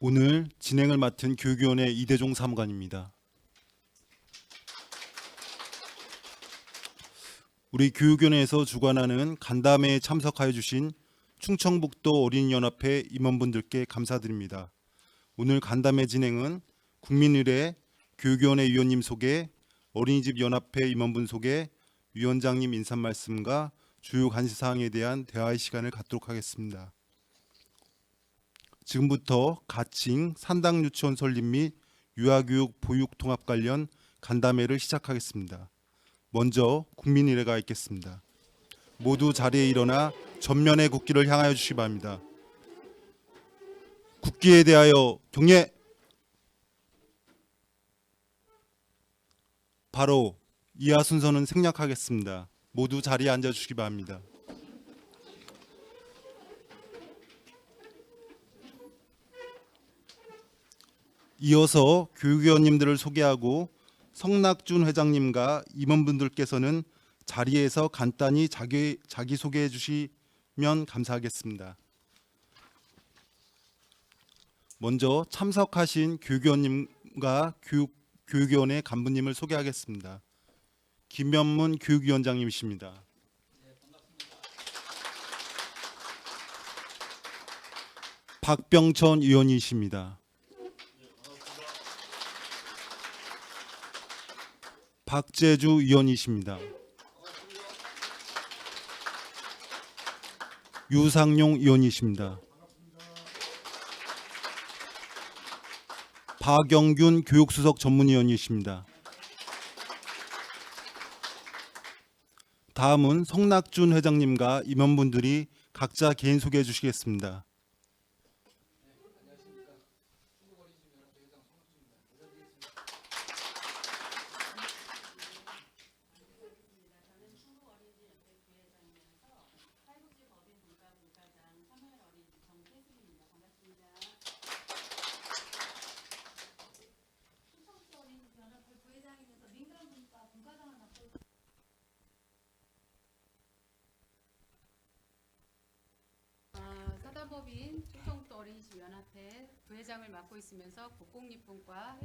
오늘 진행을 맡은 교육위원회 이대종 사무관입니다. 우리 교육위원회에서 주관하는 간담회에 참석하여 주신 충청북도 어린이연합회 임원분들께 감사드립니다. 오늘 간담회 진행은 국민의례 교육위원회 위원님 소개, 어린이집 연합회 임원분 소개, 위원장님 인사 말씀과 주요 관심사항에 대한 대화의 시간을 갖도록 하겠습니다. 지금부터 가칭 산당 유치원 설립 및 유아교육 보육 통합 관련 간담회를 시작하겠습니다. 먼저 국민의례가 있겠습니다. 모두 자리에 일어나 전면의 국기를 향하여 주시기 바랍니다. 국기에 대하여 경례. 바로 이하 순서는 생략하겠습니다. 모두 자리에 앉아 주시기 바랍니다. 이어서 교육위원님들을 소개하고 성낙준 회장님과 임원분들께서는 자리에서 간단히 자기소개해 주시면 감사하겠습니다. 먼저 참석하신 교육위원님과 교육위원회 간부님을 소개하겠습니다. 김현문 교육위원장님이십니다. 박병천 위원이십니다. 박재주 위원이십니다. 유상용 위원이십니다. 박영균 교육수석 전문위원이십니다. 다음은 성낙준 회장님과 임원분들이 각자 개인 소개해 주시겠습니다. 사단법인 충청북도 어린이집 연합회 부회장을 맡고 있으면서 국공립분과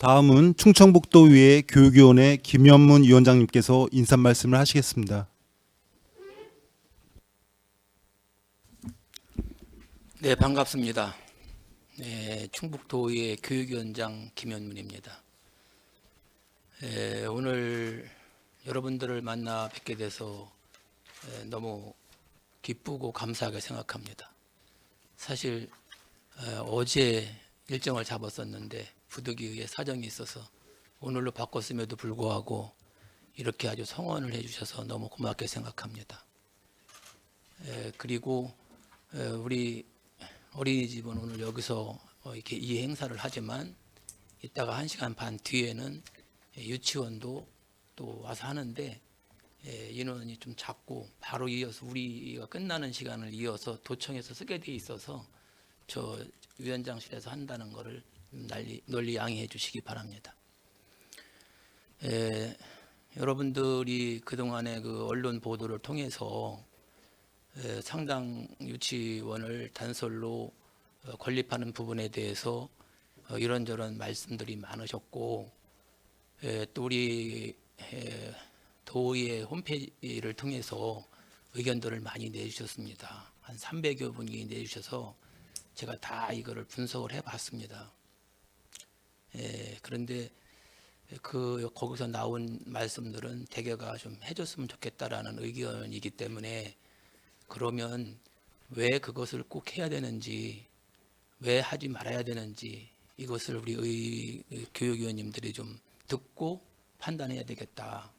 다음은 충청북도의회 교육위원회 김현문 위원장님께서 인사 말씀을 하시겠습니다. 네, 반갑습니다. 네, 충북도의회 교육위원장 김현문입니다. 오늘 여러분들을 만나 뵙게 돼서 너무 기쁘고 감사하게 생각합니다. 사실 어제 일정을 잡았었는데 부득이하게 사정이 있어서 오늘로 바꿨음에도 불구하고 이렇게 아주 성원을 해주셔서 너무 고맙게 생각합니다. 그리고 우리 어린이집은 오늘 여기서 이렇게 이 행사를 하지만 이따가 1시간 반 뒤에는 유치원도 또 와서 하는데 인원이 좀 작고 바로 이어서 우리가 끝나는 시간을 이어서 도청에서 쓰게 돼 있어서 저 위원장실에서 한다는 것을 널리 양해해 주시기 바랍니다. 여러분들이 그동안의 그 언론 보도를 통해서 상당 유치원을 단설로 건립하는 부분에 대해서 이런저런 말씀들이 많으셨고 또 우리 도의회 홈페이지를 통해서 의견들을 많이 내주셨습니다. 한 300여 분이 내주셔서 제가 다 이거를 분석을 해봤습니다. 그런데 거기서 나온 말씀들은 대개가 좀 해줬으면 좋겠다라는 의견이기 때문에 그러면 왜 그것을 꼭 해야 되는지, 왜 하지 말아야 되는지 이것을 우리 교육위원님들이 좀 듣고 판단해야 되겠다.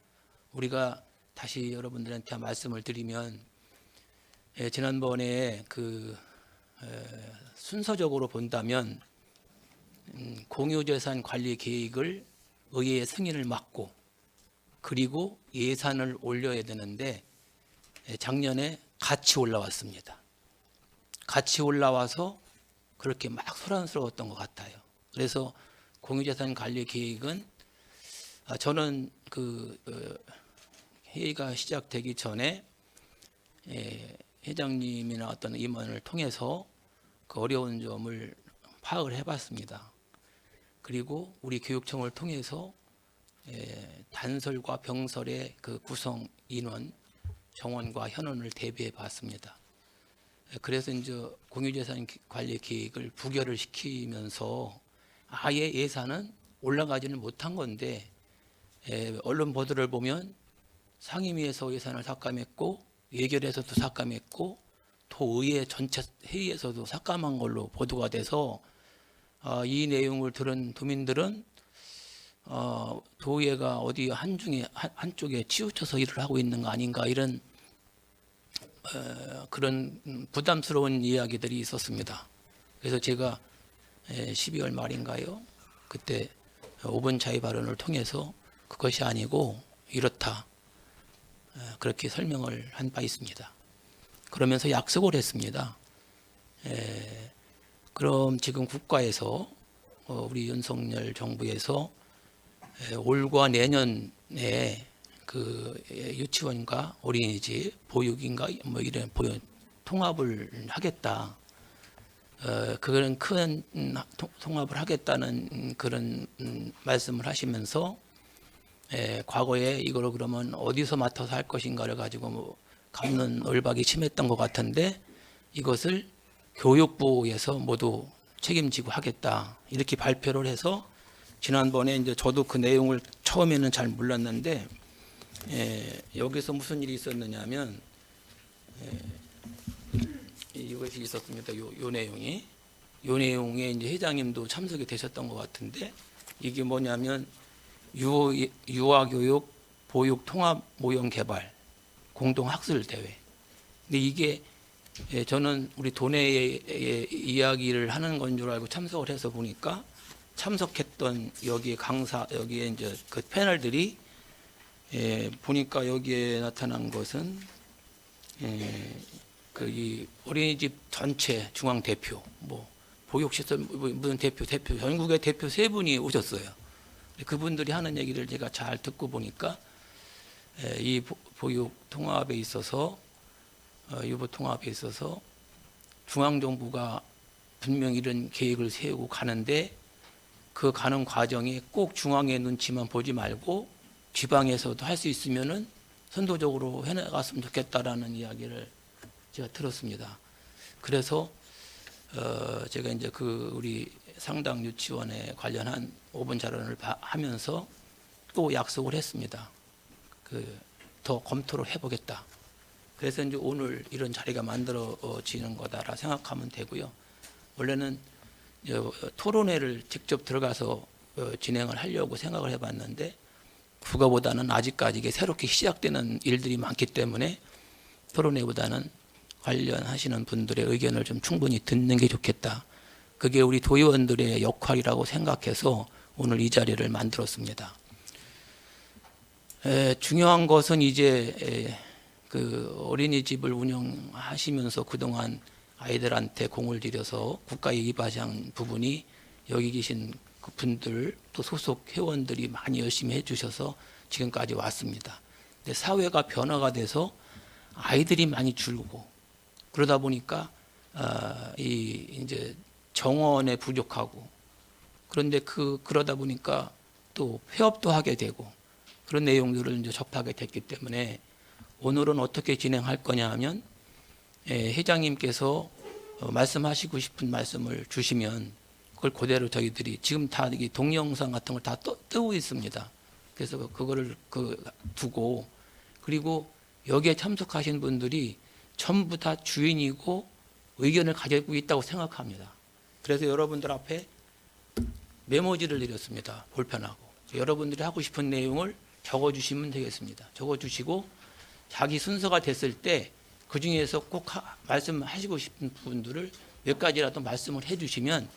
우리가 다시 여러분들한테 말씀을 드리면 지난번에 순서적으로 본다면 공유재산 관리 계획을 의회의 승인을 받고 그리고 예산을 올려야 되는데 작년에 같이 올라왔습니다. 같이 올라와서 그렇게 막 소란스러웠던 것 같아요. 그래서 공유재산 관리 계획은 저는 회의가 시작되기 전에 회장님이나 어떤 임원을 통해서 그 어려운 점을 파악을 해봤습니다. 그리고 우리 교육청을 통해서 단설과 병설의 그 구성 인원, 정원과 현원을 대비해 봤습니다. 그래서 이제 공유재산 관리 계획을 부결을 시키면서 아예 예산은 올라가지는 못한 건데 언론 보도를 보면 상임위에서 예산을 삭감했고 예결에서도 삭감했고 도의회 전체 회의에서도 삭감한 걸로 보도가 돼서 이 내용을 들은 도민들은 도의회가 어디 한쪽에 치우쳐서 일을 하고 있는 거 아닌가 이런 그런 부담스러운 이야기들이 있었습니다. 그래서 제가 12월 말인가요? 그때 5분 자유 발언을 통해서 그것이 아니고 이렇다. 그렇게 설명을 한 바 있습니다. 그러면서 약속을 했습니다. 그럼 지금 국가에서 우리 윤석열 정부에서 올과 내년에 그 유치원과 어린이집 보육인가 뭐 이런 통합을 하겠다. 그런 큰 통합을 하겠다는 그런 말씀을 하시면서 과거에 이거를 그러면 어디서 맡아서 할 것인가를 가지고 뭐 갑론을박이 심했던 것 같은데 이것을 교육부에서 모두 책임지고 하겠다 이렇게 발표를 해서 지난번에 이제 저도 그 내용을 처음에는 잘 몰랐는데 여기서 무슨 일이 있었느냐면 이것이 있었습니다. 요 내용에 이제 회장님도 참석이 되셨던 것 같은데 이게 뭐냐면 유아교육 보육 통합 모형 개발 공동 학술 대회. 근데 이게 저는 우리 도내의 이야기를 하는 건 줄 알고 참석을 해서 보니까 참석했던 여기에 여기에 이제 그 패널들이 보니까 여기에 나타난 것은 이 어린이집 전체 중앙 대표, 뭐 보육시설 무슨 대표 전국의 대표 3분이 오셨어요. 그분들이 하는 얘기를 제가 잘 듣고 보니까 이 보육 통합에 있어서 유보 통합에 있어서 중앙 정부가 분명히 이런 계획을 세우고 가는데 그 가는 과정이 꼭 중앙의 눈치만 보지 말고 지방에서도 할 수 있으면은 선도적으로 해나갔으면 좋겠다라는 이야기를 제가 들었습니다. 그래서 제가 이제 그 우리 상당 유치원에 관련한 5분 자료를 하면서 또 약속을 했습니다. 더 토를 해보겠다. 그래서 이제 오늘 이런 자리가 만들어지는 거다라 생각하면 되고요. 원래는 토론회를 직접 들어가서 진행을 하려고 생각을 해봤는데 그거보다는 아직까지 이게 새롭게 시작되는 일들이 많기 때문에 토론회보다는 관련하시는 분들의 의견을 좀 충분히 듣는 게 좋겠다. 그게 우리 도의원들의 역할이라고 생각해서 오늘 이 자리를 만들었습니다. 중요한 것은 이제 그 어린이집을 운영하시면서 그동안 아이들한테 공을 들여서 국가에 이바지한 부분이 여기 계신 그 분들 또 소속 회원들이 많이 열심히 해주셔서 지금까지 왔습니다. 근데 사회가 변화가 돼서 아이들이 많이 줄고 그러다 보니까 이제 정원에 부족하고 그런데 그러다 보니까 또 폐업도 하게 되고 그런 내용들을 이제 접하게 됐기 때문에 오늘은 어떻게 진행할 거냐 하면 회장님께서 말씀하시고 싶은 말씀을 주시면 그걸 그대로 저희들이 지금 다 이 동영상 같은 걸 다 뜨고 있습니다. 그래서 그거를 두고 그리고 여기에 참석하신 분들이 전부 다 주인이고 의견을 가지고 있다고 생각합니다. 그래서 여러분들 앞에 메모지를 내렸습니다. 볼펜하고 여러분들이 하고 싶은 내용을 적어주시면 되겠습니다. 적어주시고 자기 순서가 됐을 때 그 중에서 꼭 말씀하시고 싶은 부분들을 몇 가지라도 말씀을 해주시면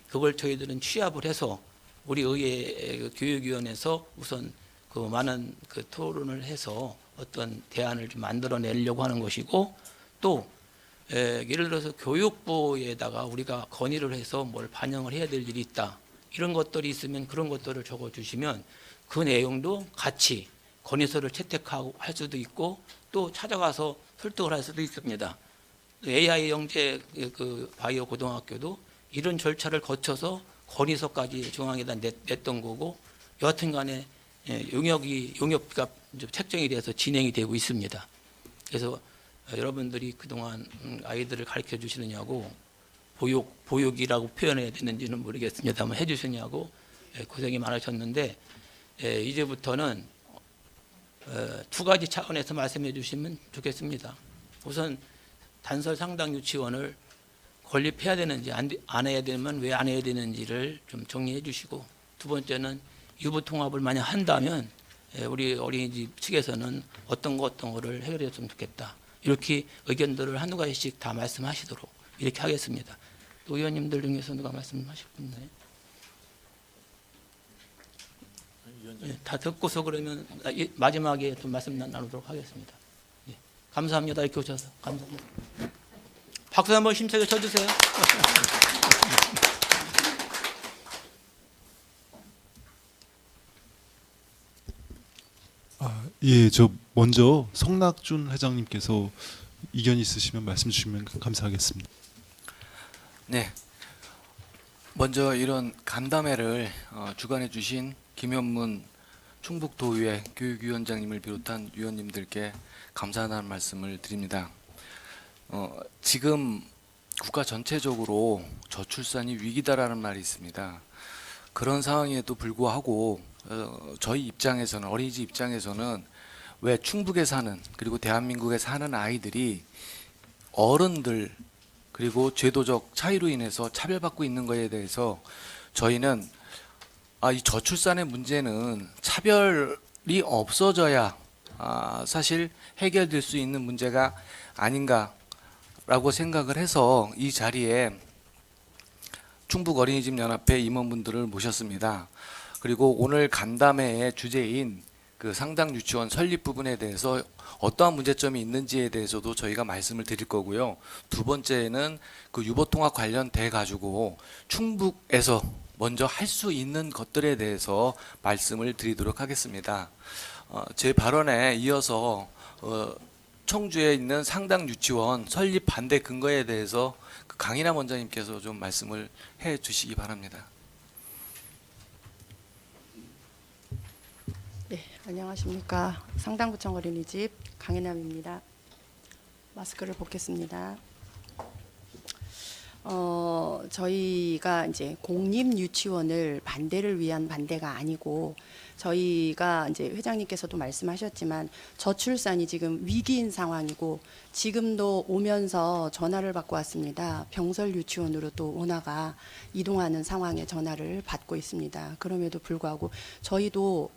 그걸 저희들은 취합을 해서 우리 의회 교육위원회에서 우선 그 많은 그 토론을 해서 어떤 대안을 좀 만들어내려고 하는 것이고 또 예를 들어서 교육부에다가 우리가 건의를 해서 뭘 반영을 해야 될 일이 있다. 이런 것들이 있으면 그런 것들을 적어주시면 그 내용도 같이 건의서를 채택하고 할 수도 있고 또 찾아가서 설득을 할 수도 있습니다. AI 영재 그 바이오 고등학교도 이런 절차를 거쳐서 건의서까지 중앙에다 냈던 거고 여하튼간에 용역비가 책정이 돼서 진행이 되고 있습니다. 그래서 여러분들이 그동안 아이들을 가르쳐 주시느냐고 보육이라고 표현해야 되는지는 모르겠습니다만 해주시냐고 고생이 많으셨는데 이제부터는 두 가지 차원에서 말씀해 주시면 좋겠습니다. 우선 단설 상당 유치원을 건립해야 되는지 안 해야 되면 왜 안 해야 되는지를 좀 정리해 주시고 두 번째는 유부 통합을 만약 한다면 우리 어린이집 측에서는 어떤 거를 해결했으면 좋겠다. 이렇게 의견들을 한두 가지씩 다 말씀하시도록 이렇게 하겠습니다. 또 의원님들 중에서 누가 말씀하실 분 있나요? 다 듣고서 그러면 마지막에 좀 말씀 나누도록 하겠습니다. 예. 감사합니다. 이렇게 오셔서 감사합니다. 박수 한번 힘차게 쳐주세요. 예, 저 먼저 성낙준 회장님께서 이견 있으시면 말씀 주시면 감사하겠습니다. 네, 먼저 이런 간담회를 주관해 주신 김현문 충북도의회 교육위원장님을 비롯한 위원님들께 감사하다는 말씀을 드립니다. 지금 국가 전체적으로 저출산이 위기다라는 말이 있습니다. 그런 상황에도 불구하고 저희 입장에서는 어린이집 입장에서는 왜 충북에 사는 그리고 대한민국에 사는 아이들이 어른들 그리고 제도적 차이로 인해서 차별받고 있는 것에 대해서 저희는 이 저출산의 문제는 차별이 없어져야 사실 해결될 수 있는 문제가 아닌가라고 생각을 해서 이 자리에 충북 어린이집 연합회 임원분들을 모셨습니다. 그리고 오늘 간담회의 주제인 그 상당 유치원 설립 부분에 대해서 어떠한 문제점이 있는지에 대해서도 저희가 말씀을 드릴 거고요. 두 번째는 그 유보통합 관련돼 가지고 충북에서 먼저 할 수 있는 것들에 대해서 말씀을 드리도록 하겠습니다. 제 발언에 이어서 청주에 있는 상당 유치원 설립 반대 근거에 대해서 그 강인함 원장님께서 좀 말씀을 해 주시기 바랍니다. 안녕하십니까. 상당구청 어린이집 강혜남입니다. 마스크를 벗겠습니다. 저희가 이제 공립 유치원을 반대를 위한 반대가 아니고 저희가 이제 회장님께서도 말씀하셨지만 저출산이 지금 위기인 상황이고 지금도 오면서 전화를 받고 왔습니다. 병설 유치원으로 또 오나가 이동하는 상황에 전화를 받고 있습니다. 그럼에도 불구하고 저희도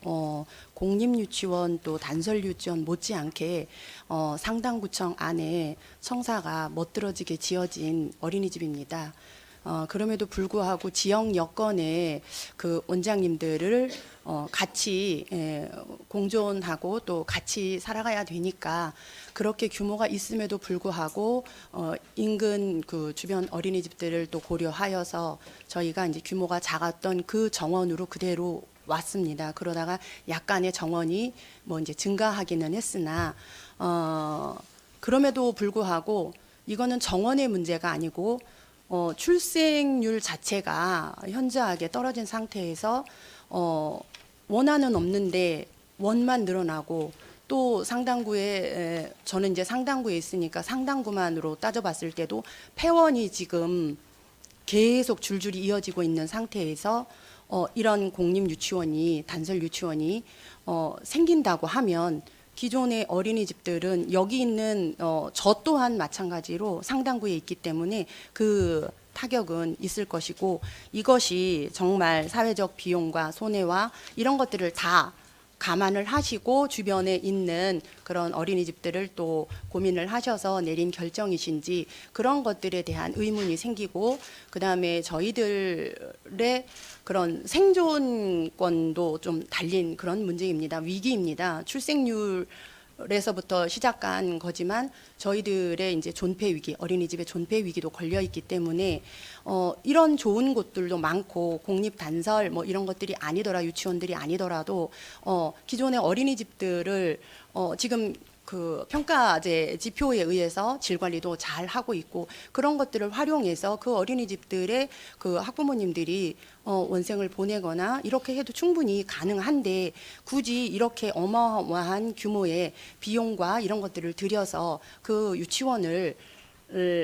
공립 유치원 또 단설 유치원 못지않게 상당구청 안에 청사가 멋들어지게 지어진 어린이집입니다. 그럼에도 불구하고 지역 여건의 그 원장님들을 같이 공존하고 또 같이 살아가야 되니까 그렇게 규모가 있음에도 불구하고 인근 그 주변 어린이집들을 또 고려하여서 저희가 이제 규모가 작았던 그 정원으로 그대로 왔습니다. 그러다가 약간의 정원이 뭐 이제 증가하기는 했으나 그럼에도 불구하고 이거는 정원의 문제가 아니고 출생률 자체가 현저하게 떨어진 상태에서 원안은 없는데 원만 늘어나고 또 상당구에 저는 이제 상당구에 있으니까 상당구만으로 따져봤을 때도 폐원이 지금 계속 줄줄이 이어지고 있는 상태에서 이런 공립 유치원이 단설 유치원이 생긴다고 하면 기존의 어린이집들은 여기 있는 저 또한 마찬가지로 상당구에 있기 때문에 그 타격은 있을 것이고 이것이 정말 사회적 비용과 손해와 이런 것들을 다 감안을 하시고 주변에 있는 그런 어린이집들을 또 고민을 하셔서 내린 결정이신지 그런 것들에 대한 의문이 생기고 그다음에 저희들의 그런 생존권도 좀 달린 그런 문제입니다. 위기입니다. 출생률에서부터 시작한 거지만 저희들의 이제 존폐 위기, 어린이집의 존폐 위기도 걸려 있기 때문에 이런 좋은 곳들도 많고 공립 단설 뭐 이런 것들이 아니더라 유치원들이 아니더라도 기존의 어린이집들을 지금 그 평가제 지표에 의해서 질 관리도 잘 하고 있고 그런 것들을 활용해서 그 어린이집들의 그 학부모님들이 원생을 보내거나 이렇게 해도 충분히 가능한데 굳이 이렇게 어마어마한 규모의 비용과 이런 것들을 들여서 그 유치원을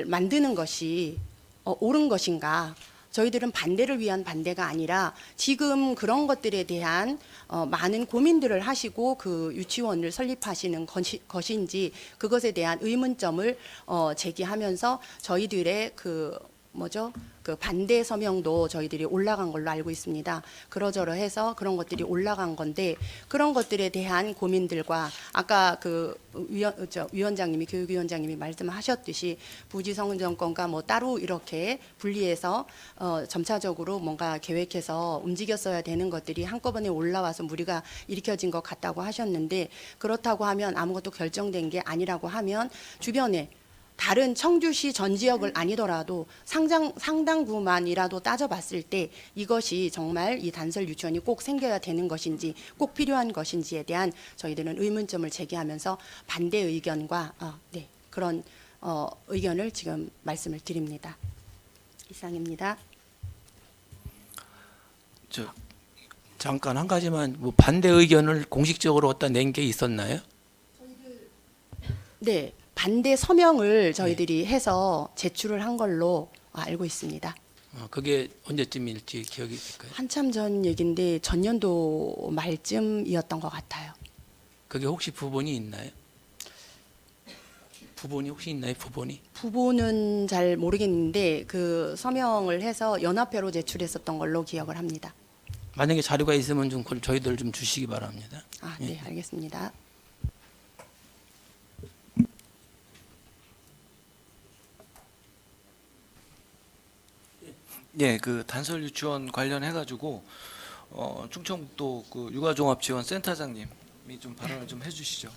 만드는 것이 옳은 것인가? 저희들은 반대를 위한 반대가 아니라 지금 그런 것들에 대한 많은 고민들을 하시고 그 유치원을 설립하시는 것인지 그것에 대한 의문점을 제기하면서 저희들의 그 반대 서명도 저희들이 올라간 걸로 알고 있습니다. 그러저러해서 그런 것들이 올라간 건데 그런 것들에 대한 고민들과 아까 그 위원장님이 교육위원장님이 말씀하셨듯이 부지성정권과 뭐 따로 이렇게 분리해서 점차적으로 뭔가 계획해서 움직였어야 되는 것들이 한꺼번에 올라와서 무리가 일으켜진 것 같다고 하셨는데 그렇다고 하면 아무것도 결정된 게 아니라고 하면 주변에 다른 청주시 전 지역을 아니더라도 상당구만이라도 따져봤을 때 이것이 정말 이 단설 유치원이 꼭 생겨야 되는 것인지 꼭 필요한 것인지에 대한 저희들은 의문점을 제기하면서 반대 의견과 그런 의견을 지금 말씀을 드립니다. 이상입니다. 잠깐 한 가지만 뭐 반대 의견을 공식적으로 어디다 낸 게 있었나요? 네. 반대 서명을 저희들이 해서 제출을 한 걸로 알고 있습니다. 그게 언제쯤일지 기억이 있을까요? 한참 전 얘기인데 전년도 말쯤이었던 것 같아요. 그게 혹시 부본이 있나요? 부본이 혹시 있나요? 부본은 잘 모르겠는데 그 서명을 해서 연합회로 제출했었던 걸로 기억을 합니다. 만약에 자료가 있으면 좀 그걸 저희들 좀 주시기 바랍니다. 네, 알겠습니다. 예, 그 단설 유치원 관련해 가지고 충청북도 그 육아종합지원센터장님이 좀 발언을 좀 해주시죠.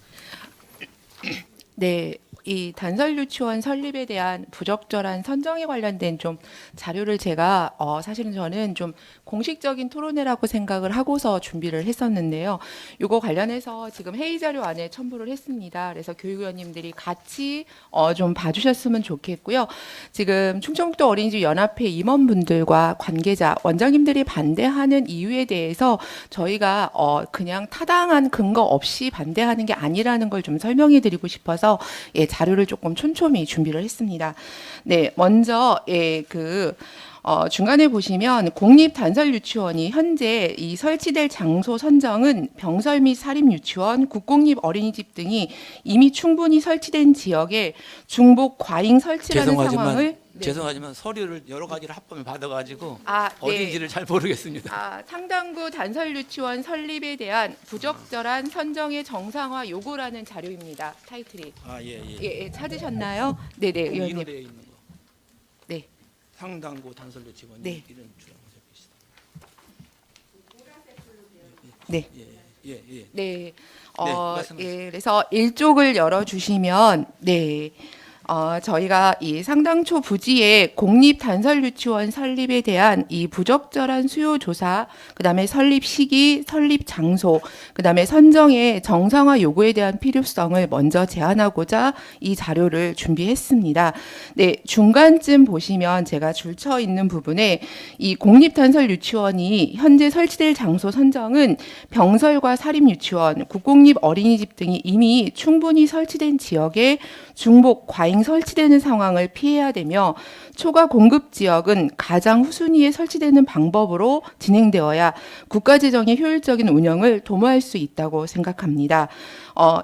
네, 이 단설 유치원 설립에 대한 부적절한 선정에 관련된 좀 자료를 제가 사실은 저는 좀 공식적인 토론회라고 생각을 하고서 준비를 했었는데요. 이거 관련해서 지금 회의 자료 안에 첨부를 했습니다. 그래서 교육위원님들이 같이 좀 봐주셨으면 좋겠고요. 지금 충청북도 어린이집 연합회 임원분들과 관계자, 원장님들이 반대하는 이유에 대해서 저희가 그냥 타당한 근거 없이 반대하는 게 아니라는 걸 좀 설명해 드리고 싶어서 자료를 조금 촘촘히 준비를 했습니다. 네, 먼저 중간에 보시면 공립단설유치원이 현재 이 설치될 장소 선정은 병설 및 사립유치원, 국공립 어린이집 등이 이미 충분히 설치된 지역에 중복 과잉 설치라는 상황을 죄송하지만 서류를 여러 가지를 합본을 받아가지고 네. 어딘지를 잘 모르겠습니다. 상당구 단설유치원 설립에 대한 부적절한 선정의 정상화 요구라는 자료입니다. 타이틀이. 예, 찾으셨나요? 네네, 위로 의원님. 되어 있는 거. 네. 상당구 단설유치원 네. 이런 주라고 적혀 있습니다. 네. 예. 네. 말씀하세요. 그래서 일족을 열어주시면, 저희가 이 상당초 부지의 공립 단설 유치원 설립에 대한 이 부적절한 수요 조사, 그다음에 설립 시기, 설립 장소, 그다음에 선정의 정상화 요구에 대한 필요성을 먼저 제안하고자 이 자료를 준비했습니다. 네, 중간쯤 보시면 제가 줄쳐 있는 부분에 이 공립 단설 유치원이 현재 설치될 장소 선정은 병설과 사립 유치원, 국공립 어린이집 등이 이미 충분히 설치된 지역에 중복 과잉 설치되는 상황을 피해야 되며 초과 공급 지역은 가장 후순위에 설치되는 방법으로 진행되어야 국가 재정의 효율적인 운영을 도모할 수 있다고 생각합니다.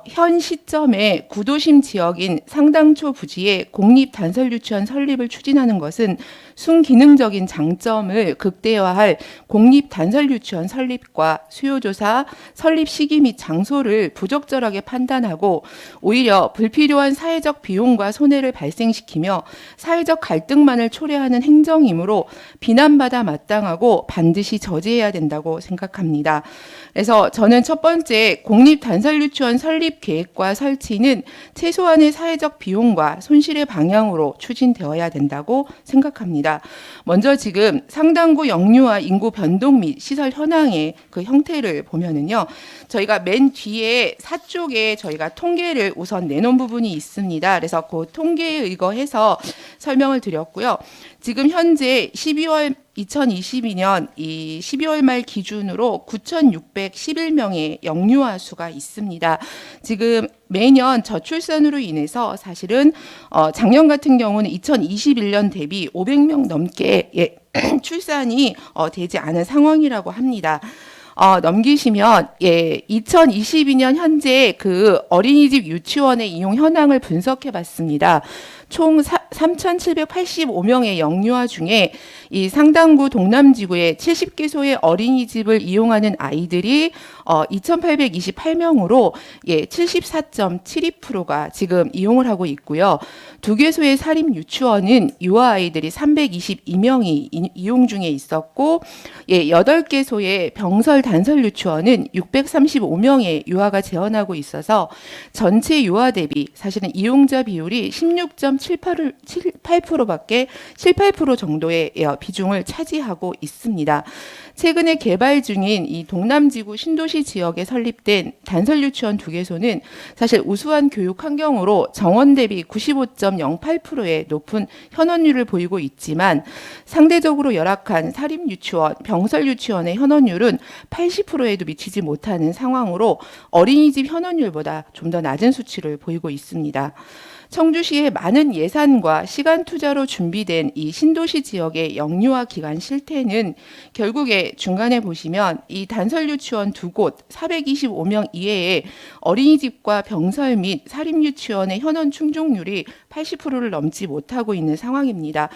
현 시점에 구도심 지역인 상당초 부지에 공립 단설 유치원 설립을 추진하는 것은 순기능적인 장점을 극대화할 공립 단설 유치원 설립과 수요조사, 설립 시기 및 장소를 부적절하게 판단하고 오히려 불필요한 사회적 비용과 손해를 발생시키며 사회적 갈등만을 초래하는 행정이므로 비난받아 마땅하고 반드시 저지해야 된다고 생각합니다. 그래서 저는 첫 번째 공립 단설 유치원 설립 계획과 설치는 최소한의 사회적 비용과 손실의 방향으로 추진되어야 된다고 생각합니다. 먼저 지금 상당구 영유아 인구 변동 및 시설 현황의 그 형태를 보면은요, 저희가 맨 뒤에 사쪽에 저희가 통계를 우선 내놓은 부분이 있습니다. 그래서 그 통계에 의거해서 설명을 드렸고요. 지금 현재 2022년 이 12월 말 기준으로 9,611명의 영유아 수가 있습니다. 지금 매년 저출산으로 인해서 사실은 작년 같은 경우는 2021년 대비 500명 넘게 출산이 되지 않은 상황이라고 합니다. 넘기시면 2022년 현재 그 어린이집 유치원의 이용 현황을 분석해 봤습니다. 총 3,785명의 영유아 중에 이 상당구 동남지구의 70개소의 어린이집을 이용하는 아이들이 2,828명으로 74.72%가 지금 이용을 하고 있고요. 2개소의 사립 유치원은 유아 아이들이 322명이 이용 중에 있었고 8개소의 병설 단설 유치원은 635명의 유아가 재원하고 있어서 전체 유아 대비 사실은 이용자 비율이 16.78%밖에 18% 정도의 비중을 차지하고 있습니다. 최근에 개발 중인 이 동남지구 신도시 지역에 설립된 단설 유치원 2개소는 사실 우수한 교육 환경으로 정원 대비 95.08%의 높은 현원율을 보이고 있지만 상대적으로 열악한 사립 유치원, 병설 유치원의 현원율은 80%에도 미치지 못하는 상황으로 어린이집 현원율보다 좀 더 낮은 수치를 보이고 있습니다. 청주시의 많은 예산과 시간 투자로 준비된 이 신도시 지역의 영유아 기관 실태는 결국에 중간에 보시면 이 단설 유치원 2곳 425명 이외에 어린이집과 병설 및 사립 유치원의 현원 충족률이 80%를 넘지 못하고 있는 상황입니다.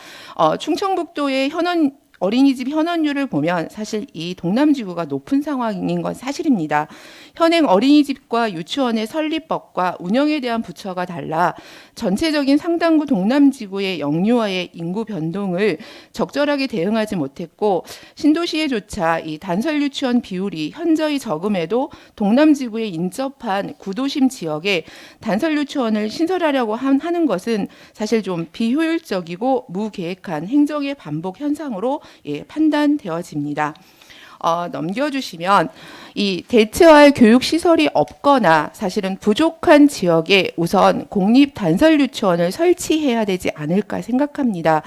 충청북도의 현원 어린이집 현원율을 보면 사실 이 동남지구가 높은 상황인 건 사실입니다. 현행 어린이집과 유치원의 설립법과 운영에 대한 부처가 달라 전체적인 상당부 동남지구의 영유아의 인구 변동을 적절하게 대응하지 못했고, 신도시에조차 이 단설 유치원 비율이 현저히 적음에도 동남지구에 인접한 구도심 지역에 단설 유치원을 신설하려고 하는 것은 사실 좀 비효율적이고 무계획한 행정의 반복 현상으로 판단되어집니다. 넘겨주시면 이 대체화할 교육 시설이 없거나 사실은 부족한 지역에 우선 공립 단설 유치원을 설치해야 되지 않을까 생각합니다.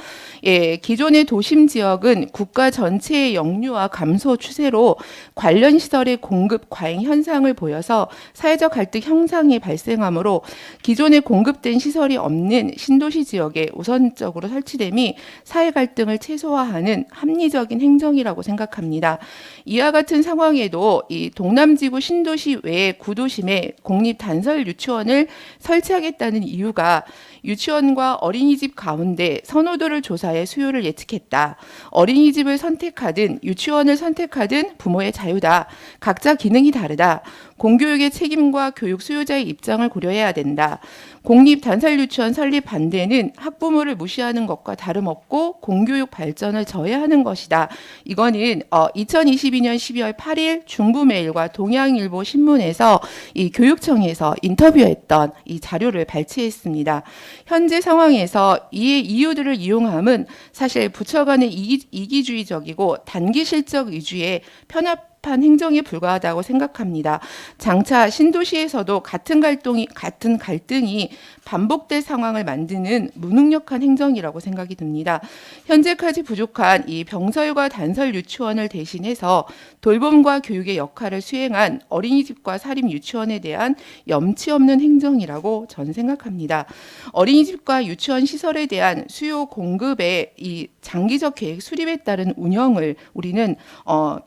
기존의 도심 지역은 국가 전체의 영유아 감소 추세로 관련 시설의 공급 과잉 현상을 보여서 사회적 갈등 형상이 발생하므로 기존에 공급된 시설이 없는 신도시 지역에 우선적으로 설치됨이 사회 갈등을 최소화하는 합리적인 행정이라고 생각합니다. 이와 같은 상황에도 이 동남지구 신도시 외의 구도심에 공립 단설 유치원을 설치하겠다는 이유가 유치원과 어린이집 가운데 선호도를 조사해 수요를 예측했다. 어린이집을 선택하든 유치원을 선택하든 부모의 자유다. 각자 기능이 다르다. 공교육의 책임과 교육 수요자의 입장을 고려해야 된다. 공립 단설 유치원 설립 반대는 학부모를 무시하는 것과 다름없고 공교육 발전을 저해하는 것이다. 이거는 2022년 12월 8일 중부메일과 동양일보 신문에서 이 교육청에서 인터뷰했던 이 자료를 발췌했습니다. 현재 상황에서 이의 이유들을 이용함은 사실 부처 간의 이기주의적이고 단기 실적 위주의 편합한 행정에 불과하다고 생각합니다. 장차 신도시에서도 같은 갈등이 반복될 상황을 만드는 무능력한 행정이라고 생각이 듭니다. 현재까지 부족한 이 병설과 단설 유치원을 대신해서 돌봄과 교육의 역할을 수행한 어린이집과 사립 유치원에 대한 염치 없는 행정이라고 저는 생각합니다. 어린이집과 유치원 시설에 대한 수요 공급의 이 장기적 계획 수립에 따른 운영을 우리는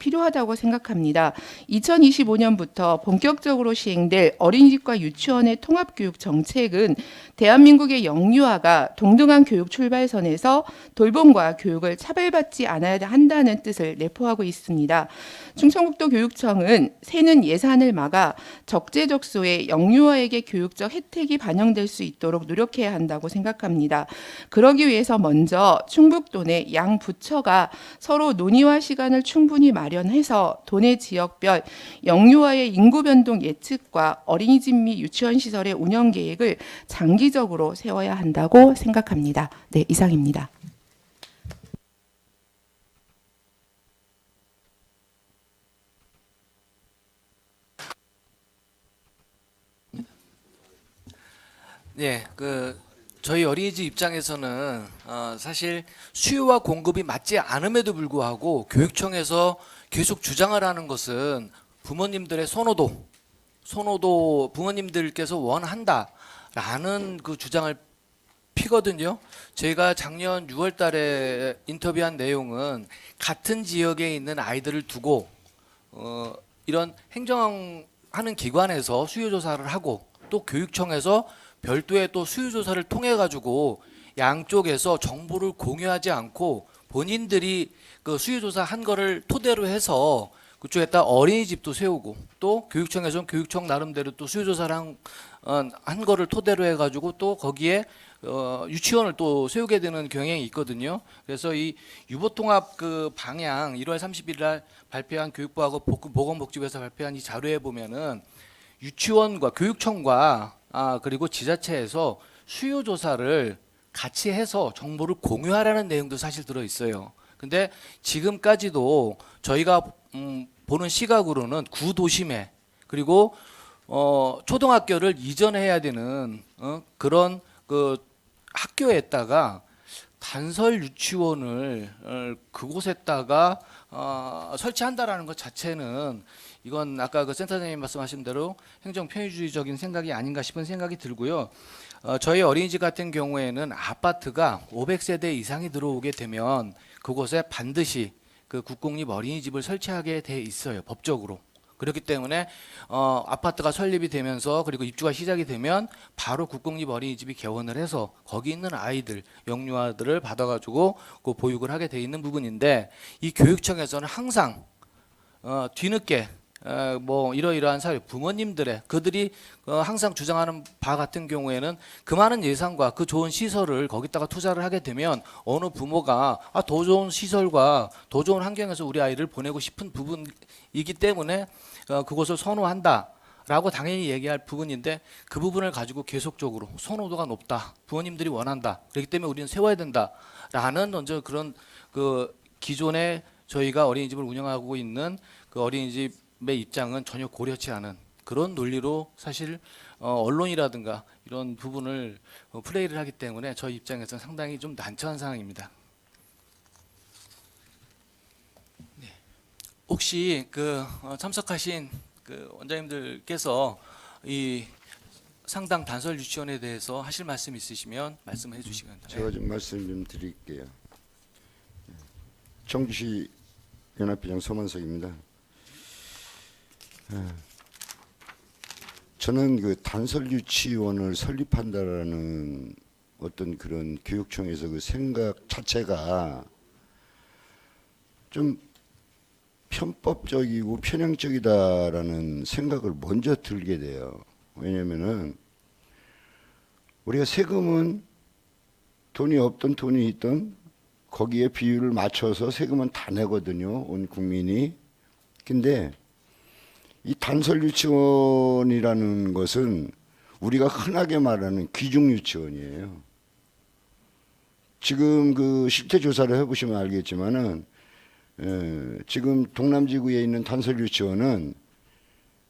필요하다고 생각합니다. 2025년부터 본격적으로 시행될 어린이집과 유치원의 통합교육 정책은 대한민국의 영유아가 동등한 교육 출발선에서 돌봄과 교육을 차별받지 않아야 한다는 뜻을 내포하고 있습니다. 충청북도 교육청은 새는 예산을 막아 적재적소에 영유아에게 교육적 혜택이 반영될 수 있도록 노력해야 한다고 생각합니다. 그러기 위해서 먼저 충북도 내 양 부처가 서로 논의와 시간을 충분히 마련해서 도내 지역별 영유아의 인구 변동 예측과 어린이집 및 유치원 시설의 운영 계획을 장기적으로 세워야 한다고 생각합니다. 네, 이상입니다. 네, 저희 어린이집 입장에서는 사실 수요와 공급이 맞지 않음에도 불구하고 교육청에서 계속 주장을 하는 것은 부모님들의 선호도 부모님들께서 원한다라는 그 주장을 피거든요. 저희가 작년 6월 달에 인터뷰한 내용은 같은 지역에 있는 아이들을 두고 이런 행정하는 기관에서 수요조사를 하고 또 교육청에서 별도의 또 수요조사를 통해 가지고 양쪽에서 정보를 공유하지 않고 본인들이 그 수요조사 한 거를 토대로 해서 그쪽에다 어린이집도 세우고 또 교육청에서는 교육청 나름대로 또 수요조사를 한 거를 토대로 해가지고 또 거기에 유치원을 또 세우게 되는 경향이 있거든요. 그래서 이 유보통합 그 방향 1월 30일 날 발표한 교육부하고 보건복지부에서 발표한 이 자료에 보면은 유치원과 교육청과 그리고 지자체에서 수요조사를 같이 해서 정보를 공유하라는 내용도 사실 들어 있어요. 근데 지금까지도 저희가 보는 시각으로는 구도심에 그리고 초등학교를 이전해야 되는 그런 그 학교에다가 단설 유치원을 그곳에다가 설치한다라는 것 자체는 이건 아까 그 센터장님 말씀하신 대로 행정 편의주의적인 생각이 아닌가 싶은 생각이 들고요. 저희 어린이집 같은 경우에는 아파트가 500세대 이상이 들어오게 되면 그곳에 반드시 그 국공립 어린이집을 설치하게 돼 있어요, 법적으로. 그렇기 때문에 아파트가 설립이 되면서 그리고 입주가 시작이 되면 바로 국공립 어린이집이 개원을 해서 거기 있는 아이들, 영유아들을 받아가지고 그 보육을 하게 돼 있는 부분인데 이 교육청에서는 항상 뒤늦게 뭐 이러이러한 사회 부모님들의 그들이 항상 주장하는 바 같은 경우에는 그 많은 예산과 그 좋은 시설을 거기다가 투자를 하게 되면 어느 부모가 더 좋은 시설과 더 좋은 환경에서 우리 아이를 보내고 싶은 부분이기 때문에 그것을 선호한다라고 당연히 얘기할 부분인데 그 부분을 가지고 계속적으로 선호도가 높다, 부모님들이 원한다, 그렇기 때문에 우리는 세워야 된다라는 먼저 그런 그 기존에 저희가 어린이집을 운영하고 있는 그 어린이집의 입장은 전혀 고려치 않은 그런 논리로 사실 언론이라든가 이런 부분을 플레이를 하기 때문에 저희 입장에서는 상당히 좀 난처한 상황입니다. 네. 혹시 그 참석하신 그 원장님들께서 이 상당 단설 유치원에 대해서 하실 말씀 있으시면 말씀해 주시면 제가 좀 말씀 좀 드릴게요. 청주시 연합회장 서만석입니다. 저는 그 단설 유치원을 설립한다라는 어떤 그런 교육청에서 그 생각 자체가 좀 편법적이고 편향적이다라는 생각을 먼저 들게 돼요. 왜냐면은 우리가 세금은 돈이 없든 돈이 있든 거기에 비율을 맞춰서 세금은 다 내거든요. 온 국민이. 근데 이 단설 유치원이라는 것은 우리가 흔하게 말하는 귀중 유치원이에요. 지금 그 실태 조사를 해보시면 알겠지만은 지금 동남지구에 있는 단설 유치원은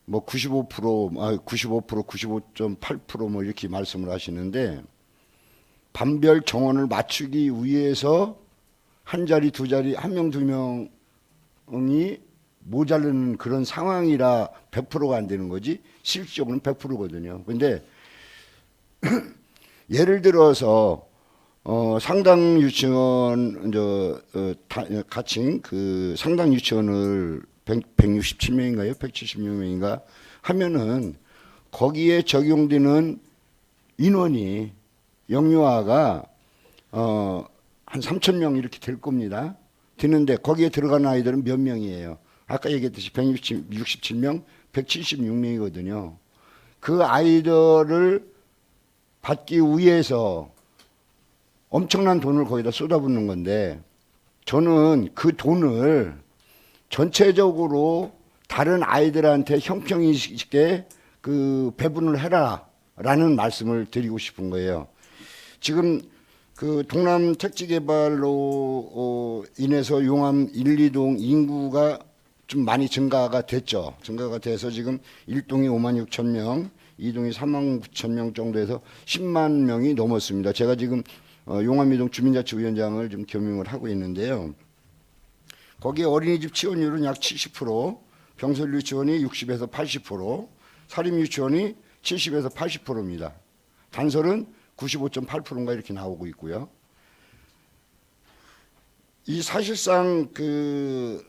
뭐 95%, 95.8% 이렇게 말씀을 하시는데 반별 정원을 맞추기 위해서 한 자리, 두 자리, 한 명, 두 명이 모자르는 그런 상황이라 100%가 안 되는 거지 실질적으로는 100%거든요. 근데 예를 들어서 상당 유치원 가칭 그 상당 유치원을 167명인가요? 176명인가 하면은 거기에 적용되는 인원이 영유아가 한 3,000명 이렇게 될 겁니다. 되는데 거기에 들어가는 아이들은 몇 명이에요? 아까 얘기했듯이 167명, 176명이거든요. 그 아이들을 받기 위해서 엄청난 돈을 거기다 쏟아붓는 건데 저는 그 돈을 전체적으로 다른 아이들한테 형평이 있게 그 배분을 해라라는 말씀을 드리고 싶은 거예요. 지금 그 동남 택지 개발로 인해서 용암 1, 2동 인구가 좀 많이 증가가 됐죠. 증가가 돼서 지금 1동이 5만 6천 명, 2동이 3만 9천 명 정도에서 10만 명이 넘었습니다. 제가 지금 용암 2동 주민자치위원장을 좀 겸임을 하고 있는데요. 거기에 어린이집 지원율은 약 70%, 병설 유치원이 60에서 80%, 사립 유치원이 70에서 80%입니다. 단설은 95.8%인가 이렇게 나오고 있고요. 이 사실상 그